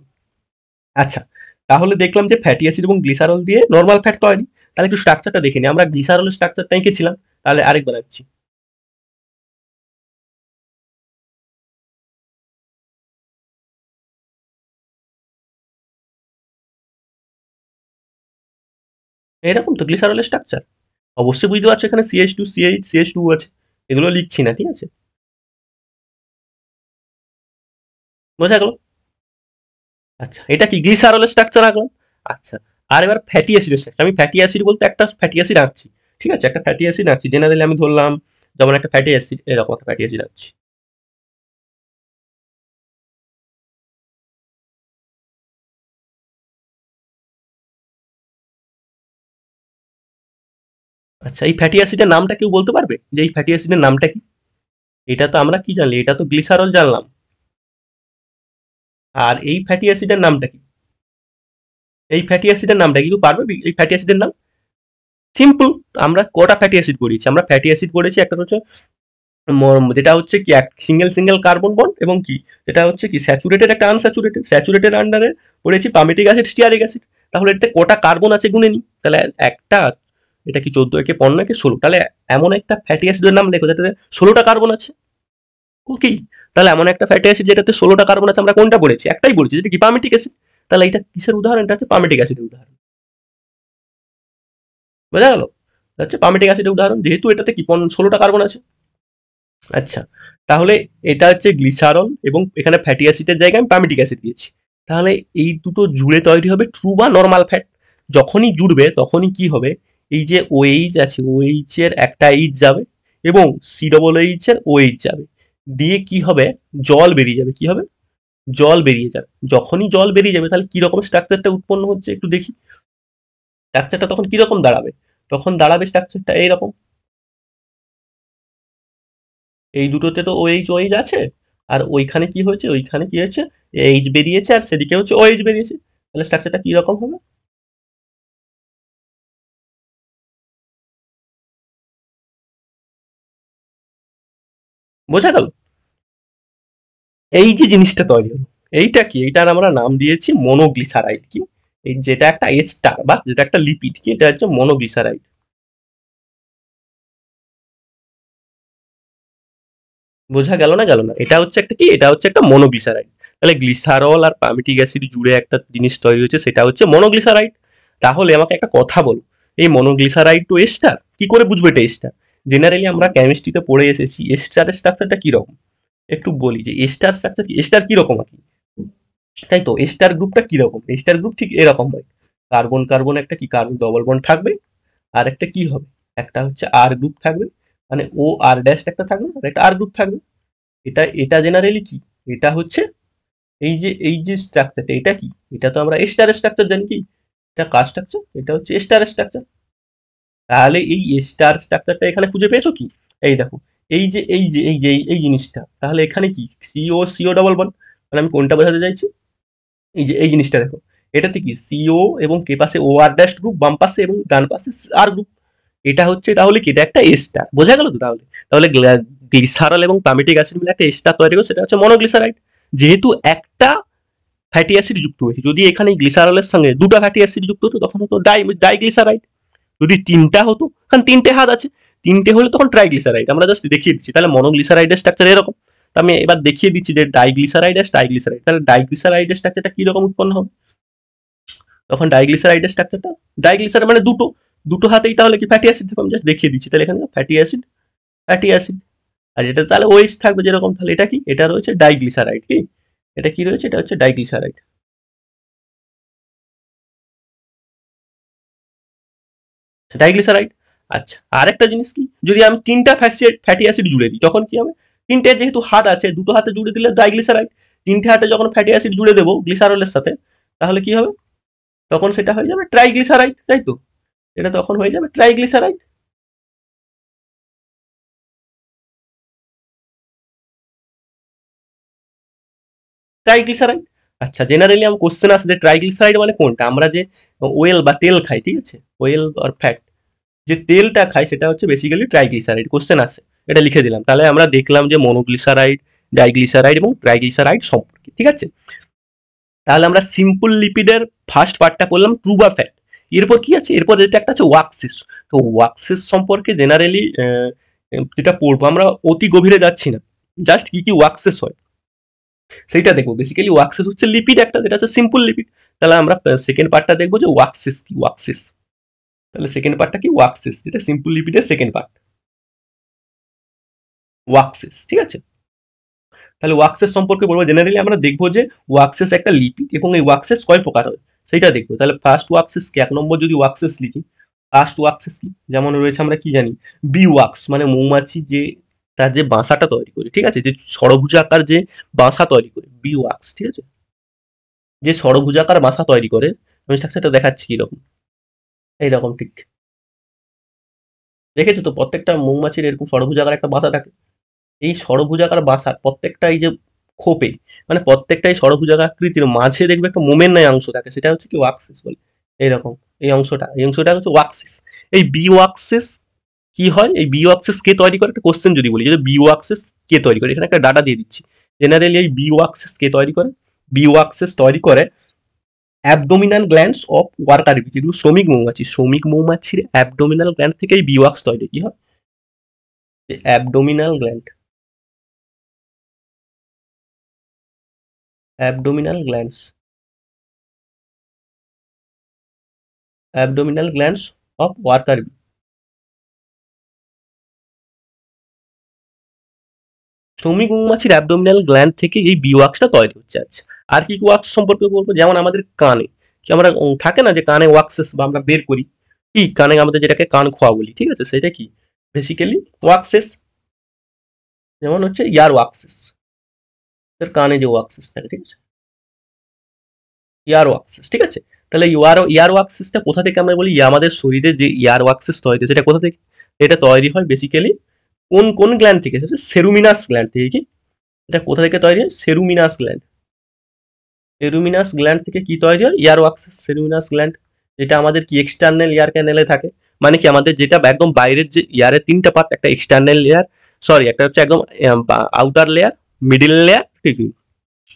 আচ্ছা, তাহলে দেখলাম যে ফ্যাটি অ্যাসিড এবং গ্লিসারল দিয়ে নর্মাল ফ্যাট তৈরি। তাহলে একটু স্ট্রাকচারটা দেখে নিই। আমরা গ্লিসারলের স্ট্রাকচারটা এঁকেছিলাম, তাহলে আরেকবার আঁকছি। এরকম তো গ্লিসারলের স্ট্রাকচার। অবশ্যই বুঝতে পারছো এখানে CH2 CH CH2 আছে, এগুলো লিখছি না, ঠিক আছে? বোঝা গেল? আচ্ছা, এটা কি গ্লিসারলের স্ট্রাকচার আঁকলাম। আচ্ছা, আর এবার ফ্যাটি অ্যাসিডের স্ট্রাকচার। আমি ফ্যাটি অ্যাসিড বলতে একটা ফ্যাটি অ্যাসিড আঁকছি, ঠিক আছে? একটা ফ্যাটি অ্যাসিড আঁকছি। জেনারেলি আমি ধরলাম যেমন একটা ফ্যাটি অ্যাসিড, এরকম একটা ফ্যাটি অ্যাসিড আঁকছি। আচ্ছা, এই ফ্যাটি অ্যাসিডের নামটা কেউ বলতে পারবে, যে এই ফ্যাটি অ্যাসিডের নামটা কি? এটা তো আমরা কি জানলি, এটা তো গ্লিসারল জানলাম। আর এই ফ্যাটি অ্যাসিডের নামটা কি? এই ফ্যাটি অ্যাসিডের নামটা কি কেউ পারবে? এই ফ্যাটি অ্যাসিডের নাম সিম্পল। আমরা কটা ফ্যাটি অ্যাসিড পড়েছি? আমরা ফ্যাটি অ্যাসিড পড়েছি একটা হচ্ছে যেটা হচ্ছে কি এক সিঙ্গেল সিঙ্গেল কার্বন বন্ড, এবং কি যেটা হচ্ছে কি স্যাচুরেটেড একটা আনস্যাচুরেটেড। স্যাচুরেটেড আন্ডারে পড়েছি পামিটিক অ্যাসিড, স্টিয়ারিক অ্যাসিড। তাহলে এটাতে কটা কার্বন আছে গুনে নি। তাহলে একটা, এটা কি 14 একে 15 একে 16। তাহলে এমন একটা ফ্যাটি অ্যাসিডের নাম লেখো যেটাতে 16টা কার্বন আছে। ওকে, তাহলে এমন একটা ফ্যাটি অ্যাসিড যেটাতে 16টা কার্বন আছে, আমরা কোনটা পড়েছি? একটাই পড়েছি, যেটা কি পামিটিক অ্যাসিড। তাহলে এটা কিসের উদাহরণ? এটা হচ্ছে পামিটিক অ্যাসিডের উদাহরণ। বোঝা গেল? এটা হচ্ছে পামিটিক অ্যাসিডের উদাহরণ, যেহেতু এটাতে কি 16টা কার্বন আছে। আচ্ছা, তাহলে এটা হচ্ছে গ্লিসারল, এবং এখানে ফ্যাটি অ্যাসিডের জায়গায় আমি পামিটিক অ্যাসিড দিয়েছি। তাহলে এই দুটো জুড়ে তৈরি হবে ট্রু বা নর্মাল ফ্যাট। যখনই জুড়বে তখনই কি হবে, এই যে ওএইচ আছে, ওএইচ এর একটা এইচ যাবে, এবং COOH এর ওএইচ যাবে, দিয়ে কি হবে? জল বেরিয়ে যাবে। কি হবে? জল বেরিয়ে যাবে। যখনই জল বেরিয়ে যাবে, তাহলে কি রকম স্ট্রাকচারটা উৎপন্ন হচ্ছে একটু দেখি। স্ট্রাকচারটা তখন কি রকম দাঁড়াবে? তখন দাঁড়াবে স্ট্রাকচারটা এইরকম। এই দুটোতে তো ওএইচ ওএইচ আছে, আর ওইখানে কি হয়েছে? ওইখানে কি হয়েছে? এইচ বেরিয়েছে, আর সেদিকে হচ্ছে ওএইচ বেরিয়েছে। তাহলে স্ট্রাকচারটা কি রকম হবে? বোঝা গেল? এই যে জিনিসটা তৈরি হলো, এইটা কি? এইটার আমরা নাম দিয়েছি মনোগ্লিসারাইড। কি? এই যেটা একটা এস্টার বা যেটা একটা লিপিড, কি এটা হচ্ছে মনোগ্লিসারাইড। বোঝা গেল না? গেল না? এটা হচ্ছে একটা কি, এটা হচ্ছে একটা মনোগ্লিসারাইড। তাহলে গ্লিসারল আর পামিটিক অ্যাসিড জুড়ে একটা জিনিস তৈরি হচ্ছে, সেটা হচ্ছে মনোগ্লিসারাইড। তাহলে আমাকে একটা কথা বলো, এই মনোগ্লিসারাইড তো এস্টার, কি করে বুঝবো এটা এস্টার? জেনারেলি আমরা কেমিস্ট্রিতে পড়ে এসেছি এস্টারের স্ট্রাকচারটা কিরকম। একটু বলি যে এস্টার স্ট্রাকচার কি, এস্টার কিরকম আর কি, তাই তো? এস্টার গ্রুপটা কিরকম? এস্টার গ্রুপ ঠিক এরকম হয়, কার্বন কার্বন একটা কি কার্বন ডবল বন্ড থাকবে, আর একটা কি হবে, একটা হচ্ছে আর গ্রুপ থাকবে, মানে ও আর ড্যাশ একটা থাকবে, আর একটা আর গ্রুপ থাকবে। এটা এটা জেনারেলি কি, এটা হচ্ছে এই যে স্ট্রাকচারটা, এটা কি, এটা তো আমরা স্টার স্ট্রাকচার জানি, কি এটা কার স্ট্রাকচার, এটা হচ্ছে স্টার স্ট্রাকচার। তাহলে এই স্টার স্ট্রাকচারটা এখানে খুঁজে পেয়েছো কি? এই দেখো, এই জিনিসটা, তাহলে এখানে কি সিও সিও ডবল বন্ড, মানে আমি কোনটা বোঝাতে চাইছি, এই যে এই জিনিসটা দেখো, এটাতে কি সিও এবং কে পাশে ও আর ড্যাশ গ্রুপ, বাম পাশে এবং ডান পাশে আর গ্রুপ। এটা হচ্ছে তাহলে কি, এটা একটা এস্টার, বোঝা গেল তো? তাহলে তাহলে গ্লিসারল এবং পামিটিক অ্যাসিড মিলে একটা এস্টার তৈরি করে, সেটা হচ্ছে মনোগ্লিসারাইড। যেহেতু একটা ফ্যাটি অ্যাসিড যুক্ত হয়েছে, যদি এখানে গ্লিসারলের সঙ্গে দুটো ফ্যাটি অ্যাসিড যুক্ত হতো তখন হতো ডাইগ্লিসারাইড। যদি তিনটা হতো, কারণ তিনটে হাত আছে, তিনটে হলে তখন ট্রাইগ্লিসারাইড। আমরা জাস্ট দেখিয়ে দিচ্ছি। তাহলে মনোগ্লিসারাইডের স্ট্রাকচার এরকম। তো আমি এবার দেখিয়ে দিচ্ছি যে ডাইগ্লিসারাইড, তাহলে ডাইগ্লিসারাইডের স্ট্রাকচারটা কিরকম উৎপন্ন হবে। তখন ডাইগ্লিসারাইডের স্ট্রাকচারটা, ডাইগ্লিসারাইড মানে দুটো, দুটো হাতেই তাহলে কি ফ্যাটি অ্যাসিড থাকবে, আমি জাস্ট দেখিয়ে দিচ্ছি। তাহলে এখানে ফ্যাটি অ্যাসিড, ফ্যাটি অ্যাসিড, আর এটা তাহলে ওএইচ থাকবে যেরকম, তাহলে এটা কি, এটা রয়েছে ডাইগ্লিসারাইড। কি এটা কি রয়েছে, এটা হচ্ছে ডাইগ্লিসারাইড, ডাইগ্লিসারাইড। আচ্ছা, আরেকটা জিনিস কি, যদি আমি তিনটা ফ্যাটি অ্যাসিড জুড়ে দিই তখন কি হবে? তিনটে যেহেতু হাত আছে, দুটো হাতে জুড়ে দিলে ডাইগ্লিসারাইড, তিনটে হাতে যখন ফ্যাটি অ্যাসিড জুড়ে দেবো গ্লিসারলের সাথে, তাহলে কি হবে? তখন সেটা হয়ে যাবে ট্রাইগ্লিসারাইড, তাই তো? এটা তখন হয়ে যাবে ট্রাইগ্লিসারাইড, ট্রাইগ্লিসারাইড। আচ্ছা, জেনারেলি আমার কোশ্চেন আসে যে ট্রাইগ্লিসারাইড মানে কোনটা, আমরা যে ওয়েল বা তেল খাই, ঠিক আছে, ওয়েল আর ফ্যাট, যে তেলটা খাই সেটা হচ্ছে বেসিক্যালি ট্রাইগ্লিসারাইড, কোশ্চেন আসে, এটা লিখে দিলাম। তাহলে আমরা দেখলাম যে মনোগ্লিসারাইড, ডাইগ্লিসারাইড এবং ট্রাইগ্লিসারাইড সম্পর্কে, ঠিক আছে। তাহলে আমরা সিম্পল লিপিডের ফার্স্ট পার্টটা করলাম, ট্রু বা ফ্যাট। এরপর কি আছে, এরপর যেটা একটা আছে ওয়াক্সিস। তো ওয়াক্সিস সম্পর্কে জেনারেলি যেটা পড়বো, আমরা অতি গভীরে যাচ্ছি না, জাস্ট কি কি ওয়াক্সেস হয় সেইটা দেখবো। বেসিক্যালি ওয়াক্সেস হচ্ছে লিপিড একটা, যেটা হচ্ছে সিম্পল লিপিড। তাহলে আমরা সেকেন্ড পার্টটা দেখবো যে ওয়াক্সিস কি, ওয়াক্সিস। তাহলে সেকেন্ড পার্টটা কি, ওয়াক্সিস, যেটা সিম্পল লিপিডের সেকেন্ড পার্ট, ওয়াক্সিস, ঠিক আছে। তাহলে ওয়াক্সেস সম্পর্কে বলবো, জেনারেলি আমরা দেখবো যে ওয়াক্সেস একটা লিপিড এবং এই ওয়াক্সেস কয় প্রকার হয় সেইটা দেখবো। তাহলে ফার্স্ট ওয়াক্সেস কি, এক নম্বর যদি ওয়াক্সেস লিখি, ফার্স্ট ওয়াক্সেস কি, যেমন রয়েছে আমরা কি জানি, বি ওয়াক্স, মানে মৌমাছি যে তার যে বাসাটা তৈরি করে, ঠিক আছে, যে ষড়ভুজাকার যে বাসা তৈরি করে, বি ওয়াক্স, ঠিক আছে, যে ষড়ভুজাকার বাসা তৈরি করে। আমি স্ট্রাকচারটা দেখাচ্ছি কিরকম, এইরকম ঠিক দেখেছো তো, প্রত্যেকটা মৌমাছির এরকম ষড়ভুজাকার একটা বাসা থাকে। এই ষড়ভুজাকার বাসার প্রত্যেকটা এই যে খোপে, মানে প্রত্যেকটাই ষড়ভুজাকার আকৃতির মাঝে দেখবে একটা মোমের ন্যায় অংশ থাকে, সেটা হচ্ছে কি ওয়াক্সিস বলে। এইরকম এই অংশটা হচ্ছে ওয়াক্সিস। এই বি ওয়াক্সিস কি হয়, এই বি ওয়াক্সিস কে তৈরি করে, একটা কোশ্চেন যদি বলি যে বি ওয়াক্সিস কে তৈরি করে, এখানে একটা ডাটা দিয়ে দিচ্ছি। জেনারেলি এই বি ওয়াক্সিস কে তৈরি করে, বি ওয়াক্সিস তৈরি করে abdominal glands of worker bee, যেগুলো শ্রমিক মৌমাছির অ্যাবডোমিনাল গ্ল্যান্ড থেকে এই বি ওয়াক্স তৈরি। কি হয়, abdominal gland, abdominal glands, abdominal glands of worker bee. শ্রমিক মৌমাছির অ্যাবডোমিনাল গ্ল্যান্ড থেকে এই বি ওয়াক্সটা তৈরি হচ্ছে। আচ্ছা, আর কি ওয়াক্স সম্পর্কে বলবো, যেমন আমাদের কানে কি আমরা থাকে না যে কানে ওয়াক্সেস বা আমরা বের করি, কি কানে আমাদের যেটাকে কান খোয়া বলি, ঠিক আছে, সেটা কি বেসিক্যালি ওয়াক্সেস। যেমন হচ্ছে ইয়ার ওয়াক্সেস, কানে যে ওয়াক্সেস থাকে, ঠিক আছে, ইয়ার ওয়াক্সেস, ঠিক আছে। তাহলে ইয়ার ওয়াক্সেসটা কোথা থেকে আমরা বলি, আমাদের শরীরে যে ইয়ার ওয়াক্সেস তৈরি হয় সেটা কোথা থেকে, এটা তৈরি হয় বেসিক্যালি কোন কোন গ্ল্যান্ড থেকে, সেটা সেরুমিনাস গ্ল্যান্ড থেকে। কি এটা কোথা থেকে তৈরি হয়, সেরুমিনাস গ্ল্যান্ড, সেরুমিনাস গ্ল্যান্ড থেকে কি তৈরি হয়, ইয়ার ওয়াক্সেস, সেরুমিনাস গ্ল্যান্ড, যেটা আমাদের কি এক্সটার্নাল ইয়ার ক্যানেলে থাকে। মানে কি আমাদের যেটা একদম বাইরের যে ইয়ারের তিনটা পার্ট, একটা এক্সটার্নাল লেয়ার, একটা হচ্ছে একদম আউটার লেয়ার, মিডিল লেয়ার, ঠিক,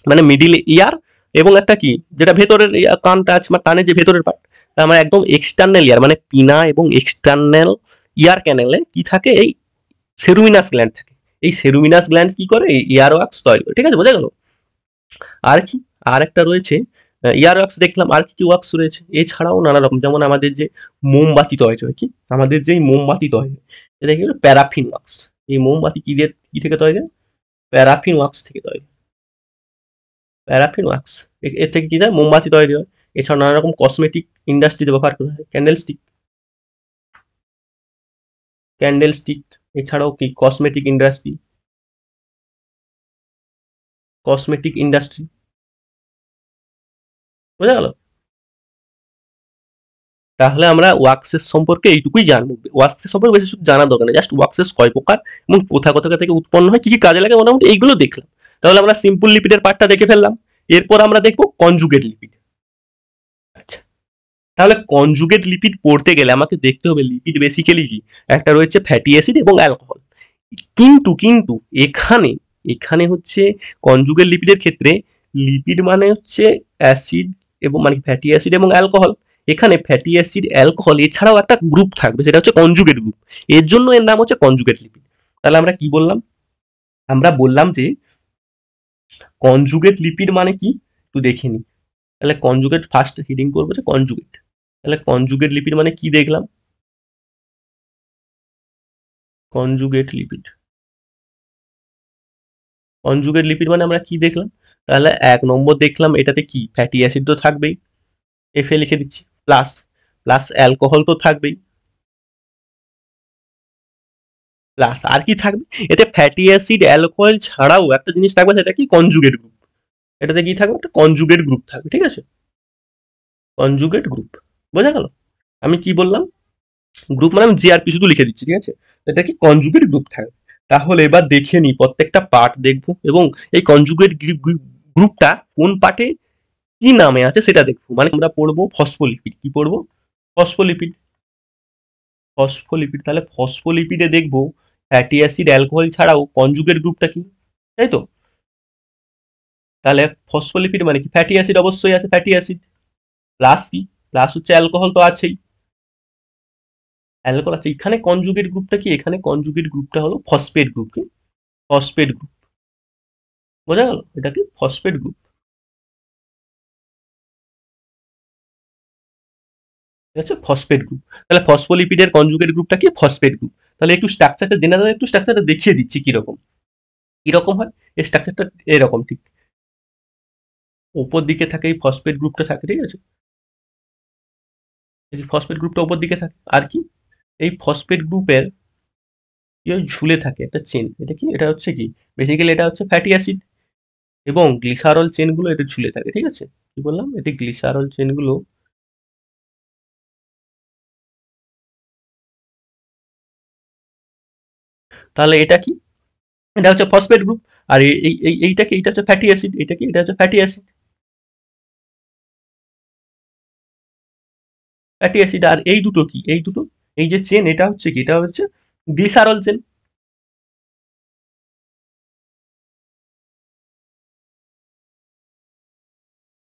মানে মিডিল ইয়ার, এবং একটা কি যেটা ভেতরের কানটা আছে, মানে কানের যে ভেতরের পার্ট, আমার একদম এক্সটার্নাল ইয়ার মানে পিনা এবং এক্সটার্নাল ইয়ার ক্যানেলে কি থাকে, এই সেরুমিনাস গ্ল্যান্ড থাকে। এই সেরুমিনাস গ্ল্যান্ড কি করে, এই ইয়ার ওয়াক্স তৈরি করে। ঠিক আছে, বোঝা গেল? আর কি, আর একটা রয়েছে ইয়ার ওয়াক্স দেখলাম, আর কি কি ওয়াক্স রয়েছে এছাড়াও নানা রকম, যেমন আমাদের যে মোমবাতি তৈরি হয়, কি আমাদের যেই মোমবাতি তৈরি হয় এটা কি প্যারাফিন ওয়াক্স। এই মোমবাতি কি দিয়ে, কি থেকে তৈরি হয়, প্যারাফিন ওয়াক্স থেকে তৈরি। প্যারাফিন ওয়াক্স এর থেকে কি হয়, মোমবাতি তৈরি হয়। এছাড়া নানা রকম কসমেটিক ইন্ডাস্ট্রিতে ব্যবহার করা হয়, ক্যান্ডেল স্টিক, ক্যান্ডেল স্টিক। এছাড়াও কি কসমেটিক ইন্ডাস্ট্রি, কসমেটিক ইন্ডাস্ট্রি, বোঝা গেল? তাহলে আমরা ওয়াক্সের সম্পর্কে এইটুকুই জানবো। ওয়াক্সের সম্পর্কে বেশি কিছু জানার দরকার নেই, জাস্ট ওয়াক্সেস কয় প্রকার এবং কোথা কোথা থেকে উৎপন্ন হয়, কি কি কাজে লাগে, মোটামুটি এইগুলো দেখলাম। তাহলে আমরা সিম্পল লিপিডের পার্টটা দেখে ফেললাম। এরপর আমরা দেখবো কনজুগেট লিপিড। আচ্ছা, তাহলে কনজুগেট লিপিড পড়তে গেলে আমাকে দেখতে হবে লিপিড বেসিক্যালি কি, একটা রয়েছে ফ্যাটি অ্যাসিড এবং অ্যালকোহল। কিন্তু কিন্তু এখানে এখানে হচ্ছে কনজুগেট লিপিডের ক্ষেত্রে লিপিড মানে হচ্ছে অ্যাসিড এবং মানে ফ্যাটি অ্যাসিড এবং অ্যালকোহল। এখানে ফ্যাটি অ্যাসিড অ্যালকোহল এছাড়াও একটা গ্রুপ থাকবে, সেটা হচ্ছে কনজুগেট গ্রুপ। এর জন্য এর নাম হচ্ছে কনজুগেট লিপিড। তাহলে আমরা কি বললাম, আমরা বললাম যে কনজুগেট লিপিড মানে কি একটু দেখে নি। তাহলে কনজুগেট ফার্স্ট হিডিং করবো যে কনজুগেট। তাহলে কনজুগেট লিপিড মানে কি দেখলাম, কনজুগেট লিপিড, কনজুগেট লিপিড মানে আমরা কি দেখলাম, তাহলে ১ নম্বর দেখলাম এটাতে কি ফ্যাটি অ্যাসিড তো থাকবেই, এফে লিখে দিচ্ছি, প্লাস প্লাস অ্যালকোহল তো থাকবেই, প্লাস আর কি থাকবে, এতে ফ্যাটি অ্যাসিড অ্যালকোহল ছাড়াও একটা জিনিস থাকবে, সেটা কি কনজুগেট গ্রুপ। এটাতে কি থাকবে, একটা কনজুগেট গ্রুপ থাকবে। ঠিক আছে, কনজুগেট গ্রুপ, বোঝা গেল? আমি কি বললাম, গ্রুপ মানে আমি জিআরপি শুধু লিখে দিচ্ছি। ঠিক আছে, এটা কি কনজুগেট গ্রুপ থাকবে। তাহলে এবার দেখে নি প্রত্যেকটা পার্ট দেখবো এবং এই কনজুগেট গ্রুপটা কোন পার্টে কি নামে আছে সেটা দেখবো। মানে আমরা পড়বো ফসফোলিপিড, কি পড়বো, ফসফোলিপিড, ফসফোলিপিড। তাহলে ফসফোলিপিডে দেখবো ফ্যাটি অ্যাসিড অ্যালকোহল ছাড়াও কনজুগেট গ্রুপটা কি, তাই তো? তাহলে ফসফোলিপিড মানে কি, ফ্যাটি অ্যাসিড অবশ্যই আছে, ফ্যাটি অ্যাসিড, প্লাস কি, প্লাস হচ্ছে অ্যালকোহল তো আছেই, অ্যালকোহল আছে। এখানে কনজুগেট গ্রুপটা কি, এখানে কনজুগেট গ্রুপটা হলো ফসফেট গ্রুপ, কি ফসফেট গ্রুপ, বোঝা গেল? এটা কি ফসফেট গ্রুপ, ঠিক আছে, ফসফেট গ্রুপ। তাহলে ফসফোলিপিডের কনজুগেট গ্রুপটা কি, ফসফেট গ্রুপ। তাহলে একটু স্ট্রাকচারটা জেনারেল, একটু স্ট্রাকচারটা দেখিয়ে দিচ্ছি কিরকম, কিরকম হয় এই স্ট্রাকচারটা, এরকম ঠিক উপর দিকে থাকে এই ফসফেট গ্রুপটা থাকে। ঠিক আছে, এই ফসফেট গ্রুপটা উপর দিকে থাকে। আর কি, এই ফসফেট গ্রুপের কি ওই ঝুলে থাকে একটা চেন, এটা কি, এটা হচ্ছে কি, বেসিক্যালি এটা হচ্ছে ফ্যাটি অ্যাসিড এবং গ্লিসারল চেনগুলো এতে ঝুলে থাকে। ঠিক আছে, কি বললাম, এটি গ্লিসারল চেনগুলো, তাহলে এটা কি, এটা হচ্ছে ফসফেট গ্রুপ। আর এইটা কি, এটা হচ্ছে ফ্যাটি অ্যাসিড, এটা কি, এটা হচ্ছে ফ্যাটি অ্যাসিড, ফ্যাটি অ্যাসিড। আর এই দুটো কি, এই দুটো, এই যে চেন এটা হচ্ছে কি, এটা হচ্ছে গ্লিসারল চেন,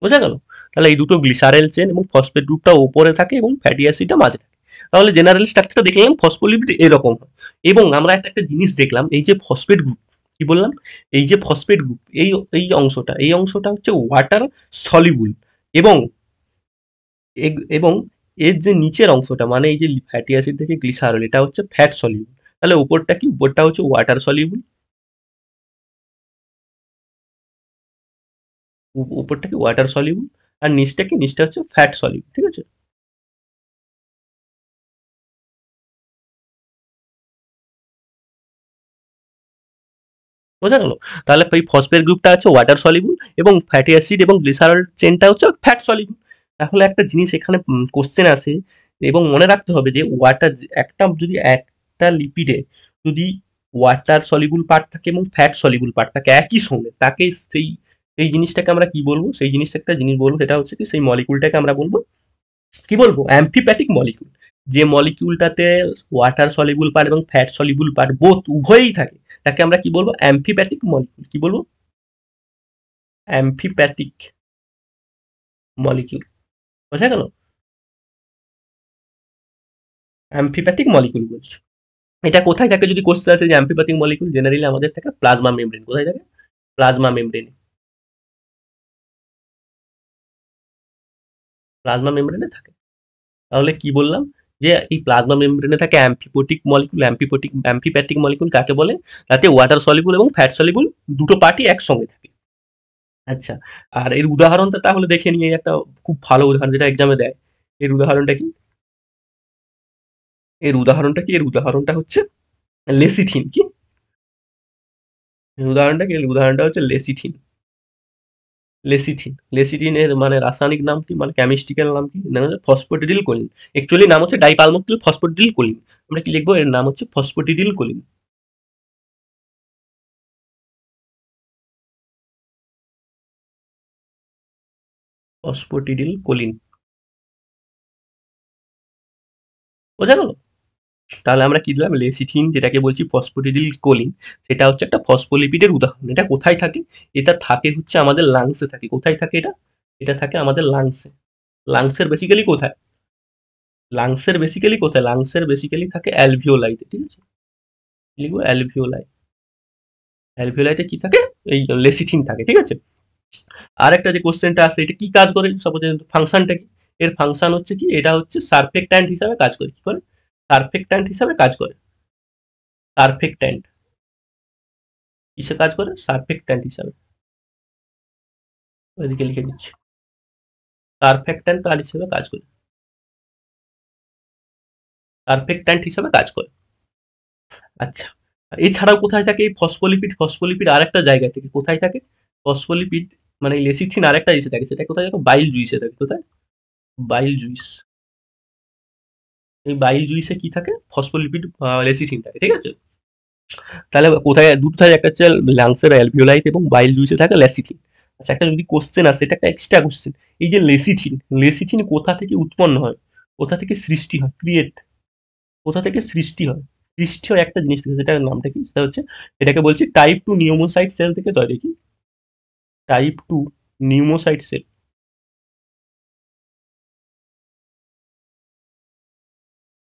বোঝা গেল? তাহলে এই দুটো গ্লিসারেল চেন এবং ফসফেট গ্রুপটা ওপরে থাকে এবং ফ্যাটি অ্যাসিডটা মাঝে থাকে। তাহলে জেনারেল স্ট্রাকচারটা দেখলাম ফসফোলিপিড এরকম হয়। এবং আমরা একটা জিনিস দেখলাম, এই যে ফসফেট গ্রুপ, কি বললাম, এই যে ফসফেট গ্রুপ, এই অংশটা, এই অংশটা হচ্ছে ওয়াটার সলিউবল এবং এবং এর যে নিচের অংশটা মানে এই যে ফ্যাটি অ্যাসিড থেকে গ্লিসারল, এটা হচ্ছে ফ্যাট সলিউবল। তাহলে উপরটা কি, উপরটা হচ্ছে ওয়াটার সলিউবল, উপরটা কি ওয়াটার সলিউবল, আর নিচটা কি, নিচটা হচ্ছে ফ্যাট সলিউবল। ঠিক আছে, বোঝা গেল? তাহলে এই ফসফেট গ্রুপটা হচ্ছে ওয়াটার সলিউবল এবং ফ্যাটি অ্যাসিড এবং গ্লিসারল চেনটা হচ্ছে ফ্যাট সলিউবল। তাহলে একটা জিনিস এখানে কোশ্চেন আসে এবং মনে রাখতে হবে যে ওয়াটার, একটা যদি একটা লিপিডে যদি ওয়াটার সলিউবল পার্ট থাকে এবং ফ্যাট সলিউবল পার্ট থাকে একই সঙ্গে, তাকে সেই সেই জিনিসটাকে আমরা কি বলবো, সেই জিনিসটা একটা জিনিস বলবো, সেটা হচ্ছে কি, সেই মলিকুলটাকে আমরা বলবো কি, বলবো অ্যাম্ফিপ্যাথিক মলিকিউল। যে মলিকিউলটাতে ওয়াটার সলিউবল পার্ট এবং ফ্যাট সলিউবল পার্ট বোথ উভয়ই থাকে, তাকে আমরা কি বলবো, অ্যাম্ফিপ্যাথিক মলিকিউল। কি বলবো, অ্যাম্ফিপ্যাথিক, মলিকিউল, বোঝা গেল? অ্যাম্ফিপ্যাথিক মলিকিউল বলছি। এটা কোথায় থাকে যদি কোশ্চেন আসে যে অ্যাম্ফিপ্যাথিক মলিকিউল, জেনারেলি আমাদের থাকে প্লাজমা মেমব্রেন। কোথায় থাকে? প্লাজমা মেমব্রেনে। প্লাজমা মেমব্রেনে থাকে। তাহলে কি বললাম যে এই প্লাজমা মেমব্রেনে থাকে অ্যাম্ফিপ্যাথিক মলিকিউল। অ্যাম্ফিপ্যাথিক মলিকিউল কাকে বলে? তাতে ওয়াটার সলিবল এবং ফ্যাট সলিবল দুটো পার্টি একসঙ্গে থাকে। আচ্ছা, আর এর উদাহরণটা তাহলে দেখে নিয়ে একটা খুব ভালো উদাহরণ যেটা এক্সামে দেয়। এর উদাহরণটা কি? এর উদাহরণটা হচ্ছে লেসিথিন। কি এর উদাহরণটা কি? এর উদাহরণটা হচ্ছে লেসিথিন। লেসিথিনের মানে রাসায়নিক নাম কি, মানে কেমিস্ট্রিক্যাল নাম কি? নাম হচ্ছে ফসফেটিডিল কোলিন। অ্যাকচুয়ালি নাম হচ্ছে ডাইপালমোক্সিল ফসফেটিডিল কোলিন। আমরা কি লিখবো? এর নাম হচ্ছে ফসফেটিডিল কোলিন। ফসফেটিডিল কোলিন, বোঝা গেল? তাহলে আমরা কি দিলাম? লেসিথিন যেটাকে বলছি ফসফেটিডিল কোলিন, সেটা হচ্ছে একটা ফসফোলিপিডের উদাহরণ। এটা কোথায় থাকে? এটা থাকে হচ্ছে আমাদের লাংসে থাকে। কোথায় থাকে এটা? এটা থাকে আমাদের লাংসে। লাংসের বেসিক্যালি কোথায়? লাংসের বেসিক্যালি থাকে অ্যালভিওলাইতে। ঠিক আছে, লিখবো অ্যালভিওলাই। অ্যালভিওলাইতে কি থাকে? এই লেসিথিন থাকে। ঠিক আছে। আর একটা যে কোশ্চেনটা আছে, এটা কি কাজ করে? সাপোজ ফাংশনটা কি? এর ফাংশন হচ্ছে কি? এটা হচ্ছে সারফেক্ট্যান্ট হিসাবে কাজ করে। কি করে? সারফেক্ট্যান্ট হিসাবে কাজ করে। সারফেক্ট্যান্ট কিসে কাজ করে? সারফেক্ট্যান্ট হিসাবে। ওইদিকে লিখে দিচ্ছি, সারফেক্ট্যান্ট কাজ হিসেবে কাজ করে। সারফেক্ট্যান্ট হিসাবে কাজ করে। আচ্ছা, এছাড়াও কোথায় থাকে এই ফসফোলিপিড? ফসফোলিপিড আরেকটা জায়গা থেকে কোথায় থাকে? ফসফোলিপিড মানে লেসিথিন আরেকটা জিনিসে থাকে, সেটা কোথায় থাকে? বাইল জুইসে থাকে। কোথায়? বাইল জুইস। এই বাইল জুইসে কি থাকে? ফসফোলিপিড লেসিথিন থাকে। ঠিক আছে। তাহলে কোথায়? দুটো থাকে, একটা হচ্ছে লাংসের অ্যালভিওলাইট এবং বাইল জুইসে থাকে লেসিথিন। আচ্ছা, একটা যদি কোশ্চেন আসে, এটা একটা এক্সট্রা কোশ্চেন। এই যে লেসিথিন, লেসিথিন কোথা থেকে উৎপন্ন হয়? কোথা থেকে সৃষ্টি হয়? ক্রিয়েট, কোথা থেকে সৃষ্টি হয়? সৃষ্টি হয় একটা জিনিস থেকে, সেটার নামটা কি? সেটা হচ্ছে, এটাকে বলছি টাইপ 2 নিউমোসাইট সেল থেকে তৈরি। কি? Type 2 pneumocyte cell.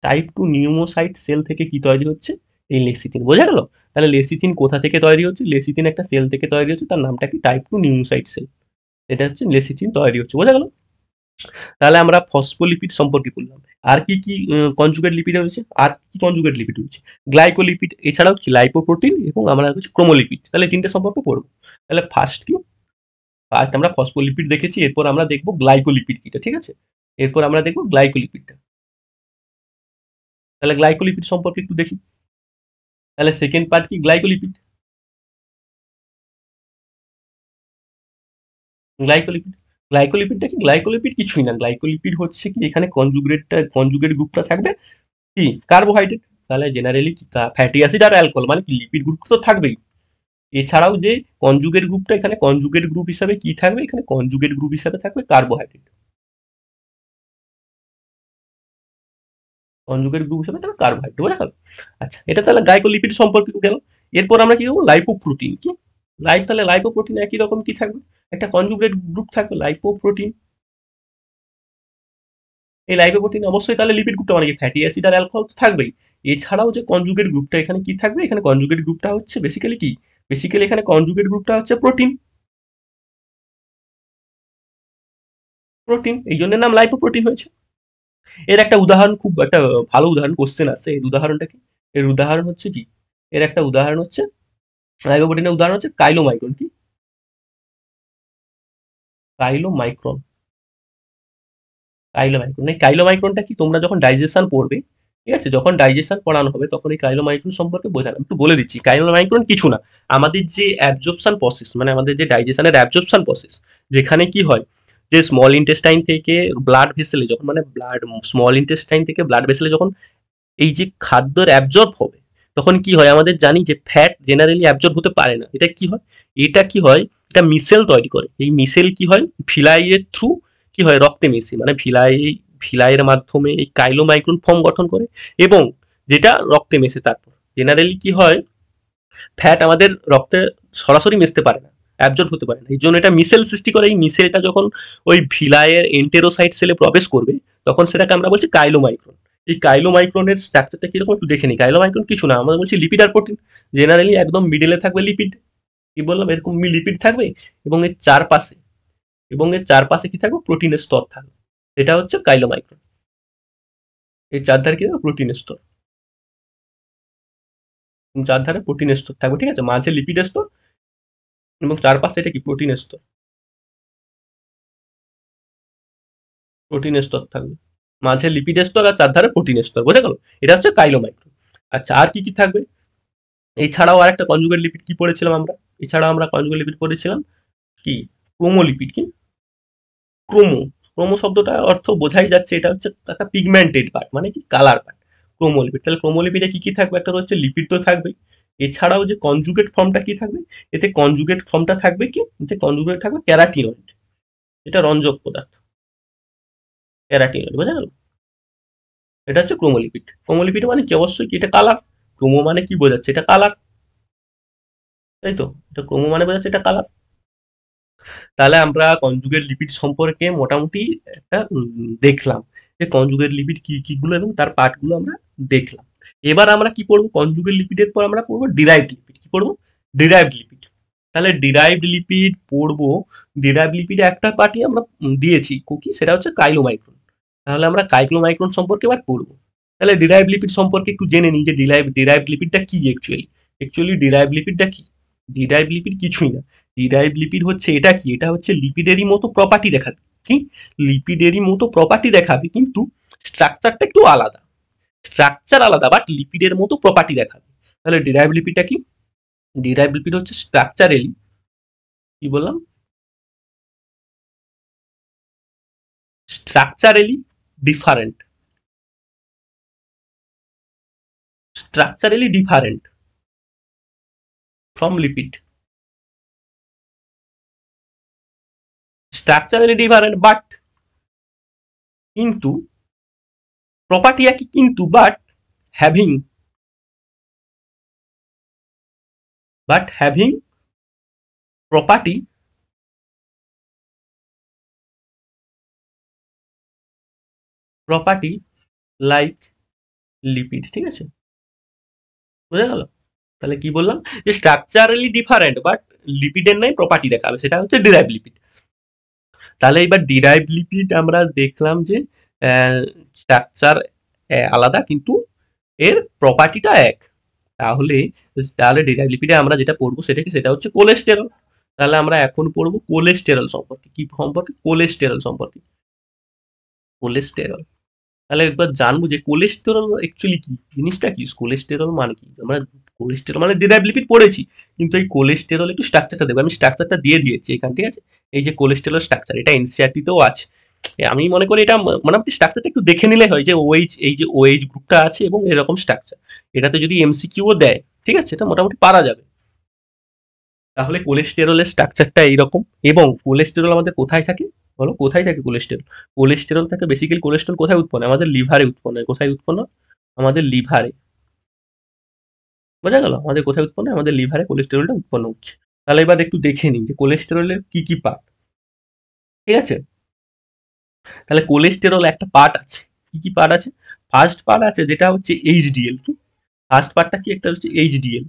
Type 2 pneumocyte cell থেকে কি তৈরি হচ্ছে? এই লেসিথিন। বোঝা গেল? তাহলে লেসিথিন কোথা থেকে তৈরি হচ্ছে? লেসিথিন একটা সেল থেকে তৈরি হচ্ছে, তার নামটা কি? Type 2 pneumocyte cell. এটা হচ্ছে লেসিথিন তৈরি হচ্ছে। বোঝা গেল? তাহলে আমরা ফসফোলিপিড সম্পর্কে বললাম। আর কি কি কনজুগেট লিপিড রয়েছে? আর কি কনজুগেট লিপিড রয়েছে? গ্লাইকোলিপিড, এছাড়াও কি লাইপোপ্রোটিন, এবং আমরা হচ্ছে ক্রোমোলিপিড। তাহলে তিনটে সম্পর্কে পড়বো। তাহলে ফার্স্ট কি? ফার্স্ট আমরা ফসফোলিপিড দেখেছি, এরপর আমরা দেখবো গ্লাইকোলিপিড কিটা। ঠিক আছে, এরপর আমরা দেখবো গ্লাইকোলিপিডটা। তাহলে গ্লাইকোলিপিড সম্পর্কে একটু দেখি। তাহলে সেকেন্ড পার্ট কি? গ্লাইকোলিপিড। গ্লাইকোলিপিড, গ্লাইকোলিপিডটা কি? গ্লাইকোলিপিড কিছুই না, গ্লাইকোলিপিড হচ্ছে কি, এখানে কনজুগেট গ্রুপটা থাকবে কি? কার্বোহাইড্রেট। তাহলে জেনারেলি কি, ফ্যাটি অ্যাসিড আর অ্যালকোহল, মানে কি লিপিড গ্রুপ তো থাকবেই। এছাড়াও যে কনজুগেট গ্রুপটা, এখানে কনজুগেট গ্রুপ হিসাবে কি থাকবে? এখানে কনজুগেট গ্রুপ হিসাবে থাকবে কার্বোহাইড্রেট। কনজুগেট গ্রুপ হিসাবে থাকবে কার্বোহাইড্রেট। বোঝা গেল? আচ্ছা, এটা তাহলে গ্লাইকোলিপিড সম্পর্কে গেল। এরপর আমরা কি করবো? লাইপোপ্রোটিন। কি? তাহলে লাইপোপ্রোটিন একই রকম কি থাকবে? একটা কনজুগেট গ্রুপ থাকবে লাইপোপ্রোটিন। এই লাইপোপ্রোটিন অবশ্যই তাহলে লিপিড গ্রুপটা, মানে কি ফ্যাটি অ্যাসিড আর অ্যালকোহল তো থাকবেই। এছাড়াও যে কনজুগেট গ্রুপটা, এখানে কি থাকবে? এখানে কনজুগেট গ্রুপটা হচ্ছে বেসিক্যালি কি? বেসিক্যালি এখানে কনজুগেট গ্রুপটা হচ্ছে প্রোটিন। প্রোটিন, এই জন্য নাম লাইপোপ্রোটিন হয়েছে। এর একটা উদাহরণ, খুব একটা ভালো উদাহরণ কোশ্চেন আছে। এর উদাহরণটা কি? এর উদাহরণ হচ্ছে কি? এর একটা উদাহরণ হচ্ছে, লাইপোপ্রোটিনের উদাহরণ হচ্ছে কাইলোমাইক্রন। কি? কাইলোমাইক্রন। কাইলোমাইক্রন, এই কাইলোমাইক্রনটা কি? তোমরা যখন ডাইজেশন পড়বে, ঠিক আছে, যখন ডাইজেশন পড়ানো হবে তখন এই কাইলোমাইক্রন সম্পর্কে বোঝানো। একটু বলে দিচ্ছি, কাইলোমাইক্রন কিছু না, আমাদের যে অ্যাবজর্পশন প্রসেস, মানে আমাদের যে ডাইজেশনের অ্যাবজর্পশন প্রসেস, যেখানে কি হয়, যে স্মল ইন্টেস্টাইন থেকে ব্লাড ভেসেলে যখন, মানে স্মল ইন্টেস্টাইন থেকে ব্লাড ভেসেলে যখন এই যে খাদ্যের অ্যাবজর্ব হবে, তখন কি হয়? আমাদের জানি যে ফ্যাট জেনারেলি অ্যাবজর্ব হতে পারে না। এটা কি হয়? এটা কি হয়? এটা মিসেল তৈরি করে। এই মিসেল কি হয়? ভিলাইয়ের থ্রু কি হয়? রক্তে মিশে, মানে ভিলাইয়ের মাধ্যমে এই কাইলোমাইক্রন ফর্ম গঠন করে, এবং যেটা রক্তে মেশে। তারপর জেনারেলি কি হয়? ফ্যাট আমাদের রক্তে সরাসরি মিশতে পারে না, অ্যাবজর্ব হতে পারে না, এই জন্য এটা মিসেল সৃষ্টি করে। এই মিসেলটা যখন ওই ভিলায়ের এন্টেরোসাইট সেলে প্রবেশ করবে তখন সেটাকে আমরা বলছি কাইলোমাইক্রন। এই কাইলোমাইক্রনের স্ট্রাকচারটা কিরকম একটু দেখে নিই। কাইলোমাইক্রন কিছু না, আমরা বলছি লিপিড আর প্রোটিন। জেনারেলি একদম মিডলে থাকবে লিপিড, কি বললাম এরকম লিপিড থাকবে, এবং এর চারপাশে কি থাকবে, প্রোটিনের স্তর থাকবে। এটা হচ্ছে কাইলোমাইক্রন। এই চারধারে কি থাকবে, প্রোটিনের স্তর, চারধারে প্রোটিনের স্তর থাকবে, ঠিক আছে, মাঝে লিপিডের স্তর এবং চারপাশে এটা কি, প্রোটিনের স্তর, প্রোটিনের স্তর থাকবে, মাঝে লিপিডের স্তর আর চারধারে প্রোটিনের স্তর, বোঝা গেল? এটা হচ্ছে কাইলোমাইক্রন। আচ্ছা, আর কি কি থাকবে? এছাড়াও আর একটা কনজুগেট লিপিড কি পড়েছিলাম আমরা, এছাড়া আমরা কনজুগেট লিপিড পড়েছিলাম কি, ক্রোমোলিপিড। কি ক্রোমো, ক্রোমো শব্দটা অর্থ বোঝাই যাচ্ছে, এটা হচ্ছে একটা পিগমেন্টেড পার্ট, মানে কি কালার পার্ট, ক্রোমোলিপিড। তাহলে ক্রোমোলিপিডে কি কি থাকবে, একটা হচ্ছে লিপিড তো থাকবেই, এছাড়াও যে কনজুগেট ফর্মটা কি থাকবে, এতে কনজুগেট ফর্মটা থাকবে কি, এতে কনজুগেট থাকবে ক্যারাটিনয়েড, এটা রঞ্জক পদার্থ, ক্যারাটিনয়েড, বোঝা গেল? এটা হচ্ছে ক্রোমোলিপিড। ক্রোমোলিপিড মানে কি, অবশ্যই কি, এটা কালার। ক্রোমো মানে কি বোঝাচ্ছে, এটা কালার, তাই তো, এটা ক্রোমো মানে বোঝাচ্ছে এটা কালার। তাহলে আমরা কনজুগেট লিপিড সম্পর্কে মোটামুটি একটা দেখলাম যে কনজুগেট লিপিড কি কি গুলো এবং তার পার্টগুলো আমরা দেখলাম। এবার আমরা কি পড়বো, কনজুগেট লিপিডের পর আমরা পড়বো ডিরাইভড লিপিড। কি পড়বো, ডিরাইভড লিপিড। তাহলে ডিরাইভড লিপিড পড়বো। ডিরাইভড লিপিডে একটা পার্টই আমরা দিয়েছি কি, সেটা হচ্ছে কাইলোমাইক্রন। তাহলে আমরা কাইলোমাইক্রন সম্পর্কে এবার পড়বো। তাহলে ডিরাইভড লিপিড সম্পর্কে একটু জেনে নিই যে ডিরাইভড লিপিডটা কি অ্যাকচুয়ালি ডিরাইভড লিপিডটা কি। ডিরাইভড লিপিড কিছুই না, ডিরাইভড লিপিড হচ্ছে এটা কি, এটা হচ্ছে লিপিডেরই মতো প্রপার্টি দেখাবে। কি, লিপিডেরই মতো প্রপার্টি দেখাবে, কিন্তু স্ট্রাকচারটা একটু আলাদা, স্ট্রাকচার আলাদা বাট লিপিডের মতো প্রপার্টি দেখাবে। তাহলে ডিরাইভড লিপিডটা কি, ডিরাইভড লিপিড হচ্ছে স্ট্রাকচারালি, কি বললাম, structurally different, structurally different from lipid, structurally different but, কিন্তু প্রপার্টি একই, কিন্তু but having, property like lipid, ঠিক আছে, বোঝা গেল? তাহলে কি বললাম, যে স্ট্রাকচারালি ডিফারেন্ট বাট লিপিডের নাই প্রপার্টি দেখাবে, সেটা হচ্ছে ডিরাইভ লিপিড। তাহলে এবার ডিরাইভ লিপিড আমরা দেখলাম যে স্ট্রাকচার আলাদা কিন্তু এর প্রপার্টিটা এক। তাহলে তাহলে ডিরাইভ লিপিডে আমরা যেটা পড়বো সেটা কি, সেটা হচ্ছে কোলেস্টেরল। তাহলে আমরা এখন পড়বো কোলেস্টেরল সম্পর্কে। কি সম্পর্কে, কোলেস্টেরল সম্পর্কে। কোলেস্টেরল, তাহলে একবার জানবো যে কোলেস্টেরল অ্যাকচুয়ালি কি জিনিসটা, কি কোলেস্টেরল মানে কি। আমরা কোলেস্টেরল মানে ডিরাইভ লিপিড পড়েছি, কিন্তু এই কোলেস্টেরল একটু স্ট্রাকচারটা দেবো। আমি স্ট্রাকচারটা দিয়ে দিয়েছি এখানে, ঠিক আছে। এই যে কোলেস্টেরল স্ট্রাকচার, এটা এনসিআরটিতেও আছে। আমি মনে করি এটা মোটামুটি স্ট্রাকচারটা একটু দেখে নিলে হয়, যে ওএইচ, এই যে ওএইচ গ্রুপটা আছে এবং এরকম স্ট্রাকচার, এটাতে যদি এমসিকিউও দেয়, ঠিক আছে, এটা মোটামুটি পারা যাবে। তাহলে কোলেস্টেরলের স্ট্রাকচারটা এইরকম। এবং কোলেস্টেরল আমাদের কোথায় থাকে বলো, কোথায় থাকে কোলেস্টেরল? কোলেস্টেরল থাকে বেসিক্যালি, কোলেস্টেরল কোথায় উৎপন্ন হয়, আমাদের লিভারে উৎপন্ন হয়। কোথায় উৎপন্ন, আমাদের লিভারে, বোঝা গেল? আমাদের কোথায় উৎপন্ন হয়, আমাদের লিভারে কোলেস্টেরলটা উৎপন্ন হচ্ছে। তাহলে এবার একটু দেখে নিই যে কোলেস্টেরলের কি কি পার্ট, ঠিক আছে। তাহলে কোলেস্টেরল একটা পার্ট আছে, কি কি পার্ট আছে? ফার্স্ট পার্ট আছে যেটা হচ্ছে এইচডিএল। কি ফার্স্ট পার্টটা কি, একটা হচ্ছে এইচডিএল।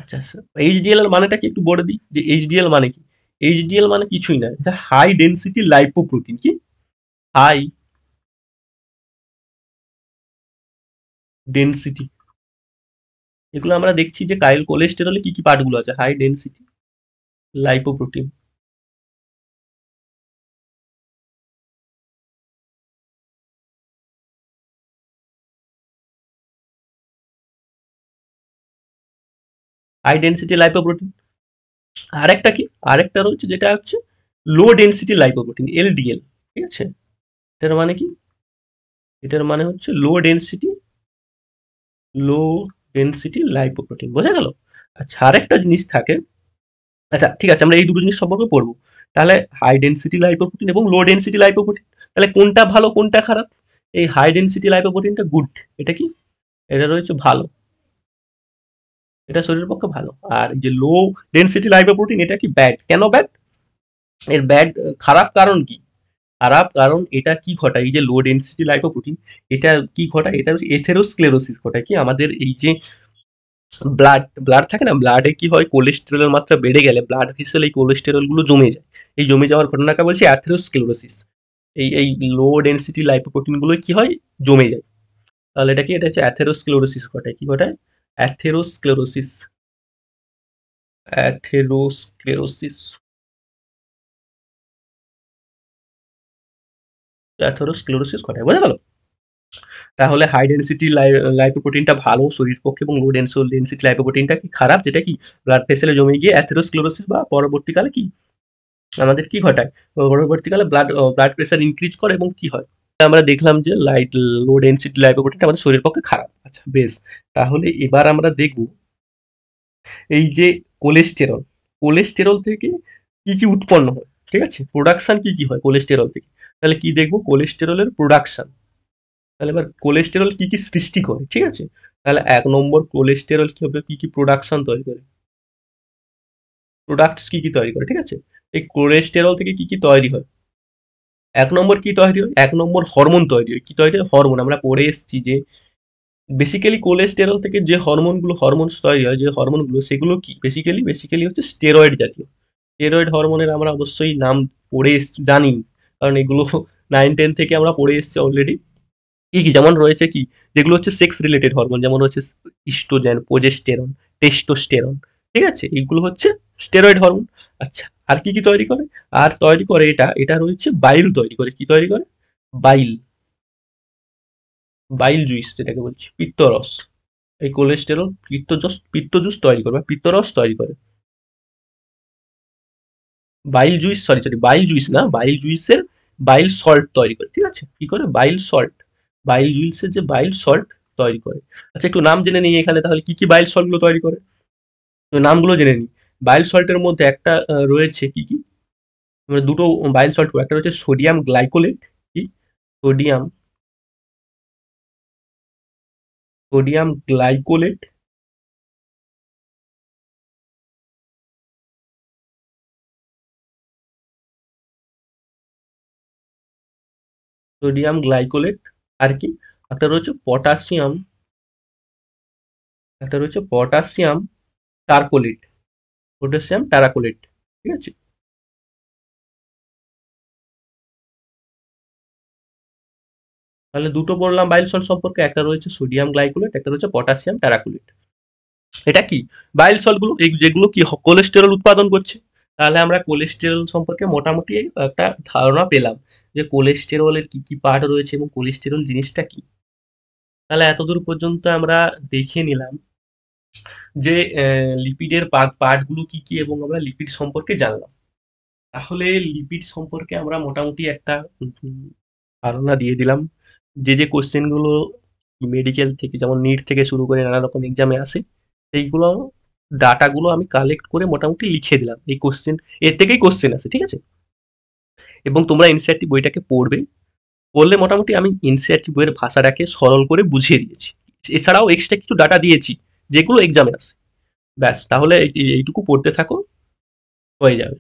আচ্ছা, এইচডিএল এর মানেটা কি একটু বলে দিই, যে এইচডিএল মানে কি। এইচডিএল মানে কিছুই না, এটা হাই ডেনসিটি লাইপোপ্রোটিন। কি হাই ডেনসিটি, এগুলো আমরা দেখছি যে কোলেস্টেরলে কি কি পার্টগুলো আছে, high density lipoprotein. High density lipoprotein. আরেকটা কি, আরেকটা রয়েছে যেটা হচ্ছে লো ডেনসিটি লাইপোপ্রোটিন, এলডিএল, ঠিক আছে। এটার মানে কি, এটার মানে হচ্ছে লো ডেনসিটি লাইপোপ্রোটিন, বোঝা গেল? আচ্ছা, আরেকটা জিনিস থাকে। আচ্ছা ঠিক আছে, আমরা এই দুটো জিনিস সম্পর্কে পড়বো। তাহলে হাই ডেনসিটি লাইপোপ্রোটিন এবং লো ডেনসিটি লাইপোপ্রোটিন, তাহলে কোনটা ভালো কোনটা খারাপ? এই হাই ডেনসিটি লাইপোপ্রোটিনটা গুড, এটা কি, এটা রয়েছে ভালো। এটা শরীরের পক্ষে ভালো। আর এই যে লো ডেনসিটি লাইপোপ্রোটিন এটা কি ব্যাড? কেন ব্যাড? এর ব্যাড খারাপ কারণ কি? খারাপ কারণ এটা কি ঘটায়? এই যে লো ডেনসিটি লাইপোপ্রোটিন এটা কি ঘটায়? এটা হচ্ছে এথেরোস্ক্লেরোসিস ঘটায়। কি আমাদের এই যে ব্লাড থাকে না, ব্লাডে কি হয়, কোলেস্টেরলের মাত্রা বেড়ে গেলে ব্লাড ভেসেল এই কোলেস্টেরল গুলো জমে যায়। এই জমে যাওয়ার ঘটনাকে বলছি অ্যাথেরোস্ক্লেরোসিস। এই লো ডেনসিটি লাইপোপ্রোটিন গুলো কি হয়, জমে যায়। তাহলে এটা কি, এটা হচ্ছে অ্যাথেরোস্ক্লেরোসিস ঘটায়। কি ঘটায়? অ্যাথেরোস্ক্লেরোসিস। অ্যাথেরোস্ক্লেরোসিস। অ্যাথেরোস্ক্লেরোসিস ঘটায়, বোঝা গেল? তাহলে হাই ডেনসিটি লাইপোপ্রোটিনটা ভালো শরীর পক্ষে, এবং লো ডেনসিটি লাইপোপ্রোটিনটা কি খারাপ, যেটা কি ব্লাড ভেসেলে জমে গিয়ে অ্যাথেরোস্ক্লেরোসিস বা পরবর্তীকালে কি আমাদের কি ঘটায়, পরবর্তীকালে ব্লাড প্রেশার ইনক্রিজ করে এবং কি হয়। আমরা দেখলাম যে লো ডেনসিটি লাইপোপ্রোটিনটা আমাদের শরীরের পক্ষে খারাপ। আচ্ছা বেশ, তাহলে এবার আমরা দেখব এই যে কোলেস্টেরল, কোলেস্টেরল থেকে কি কি উৎপন্ন হয়, ঠিক আছে, প্রোডাকশন কি কি হয় কোলেস্টেরল থেকে। তাহলে কি দেখবো, কোলেস্টেরলের প্রোডাকশন। তাহলে এবার কোলেস্টেরল কি কি সৃষ্টি করে, ঠিক আছে। তাহলে 1 নম্বর, কোলেস্টেরল কি হবে, কি কি প্রোডাকশন তৈরি করে, প্রোডাক্টস কি কি তৈরি করে, ঠিক আছে। এই কোলেস্টেরল থেকে কি কি তৈরি হয়? 1 নম্বর কি তৈরি হয়, 1 নম্বর হরমোন তৈরি হয়। কি তৈরি হয়? হরমোন। আমরা পড়ে এসেছি যে বেসিক্যালি কোলেস্টেরল থেকে যে হরমোনস তৈরি হয়, যে হরমোনগুলো, সেগুলো কি বেসিক্যালি হচ্ছে স্টেরয়েড জাতীয়। স্টেরয়েড হরমোনের আমরা অবশ্যই নাম পড়ে জানি, কারণ এগুলো 9-10 থেকে আমরা পড়ে এসেছি অলরেডি। কি কি যেমন রয়েছে, কি যেগুলো হচ্ছে সেক্স রিলেটেড হরমোন, যেমন হচ্ছে ইস্ট্রোজেন, প্রোজেস্টেরন, টেস্টোস্টেরন, ঠিক আছে, এইগুলো হচ্ছে স্টেরয়েড হরমোন। আচ্ছা, আর কি কি তৈরি করে? আর তৈরি করে এটা এটা রয়েছে বাইল তৈরি করে। কি তৈরি করে? বাইল। বাইল জুইস যেটাকে বলছি, পিত্তরস। এই কোলেস্টেরল পিত্ত জুস তৈরি করে বা পিত্তরস তৈরি করে। বাইল জুইস না, বাইল জুইসের বাইল সল্ট তৈরি করে, ঠিক আছে। কি করে? Bile salt. বাইল জুইসের যে বাইল সল্ট তৈরি করে। আচ্ছা, একটু নাম জেনে নিই এখানে, তাহলে কি কি বাইল সল্ট গুলো তৈরি করে, তো নামগুলো জেনে নিই। বাইল সল্টের মধ্যে একটা রয়েছে কি কি, মানে দুটো বাইল সল্ট, একটা রয়েছে সোডিয়াম গ্লাইকোলেট। কি? Sodium sodium glycolate. Sodium glycolate. আর কি? একটা রয়েছে পটাশিয়াম। একটা রয়েছে পটাশিয়াম টারকোলেট। পটাশিয়াম টারাকোলেট, ঠিক আছে। তাহলে দুটো বললাম বাইল সল্ট সম্পর্কে, একটা রয়েছে সোডিয়াম গ্লাইকোলেট, একটা রয়েছে পটাশিয়াম টারাকোলেট। এটা কি? বাইল সল্ট গুলো, যেগুলো কি কোলেস্টেরল উৎপাদন করছে। তাহলে আমরা কোলেস্টেরল সম্পর্কে মোটামুটি একটা ধারণা পেলাম, যে কোলেস্টেরলের কি কি পার্ট রয়েছে এবং কোলেস্টেরল জিনিসটা কি। তাহলে এতদূর পর্যন্ত আমরা দেখে নিলাম যে লিপিডের পার্ট গুলো কি কি, এবং আমরা লিপিড সম্পর্কে জানলাম। তাহলে লিপিড সম্পর্কে আমরা মোটামুটি একটা ধারণা দিয়ে দিলাম। যে কোশ্চেন গুলো মেডিকেল থেকে, যেমন নিট থেকে শুরু করে নানা রকম এক্সামে আসে, সেইগুলো ডাটাগুলো আমি কালেক্ট করে মোটামুটি লিখে দিলাম। এই কোশ্চেন, এর থেকেই কোশ্চেন আসে, ঠিক আছে। এবং তোমরা এনসিইআরটি বইটাকে পড়বে, পড়লে মোটামুটি আমি এনসিইআরটি বইয়ের ভাষাটাকে সরল করে বুঝিয়ে দিয়েছি। এছাড়াও এক্সট্রা কিছু ডাটা দিয়েছি যেগুলো এক্সামে আসে। ব্যাস, তাহলে এইটুকু পড়তে থাকো, হয়ে যাবে।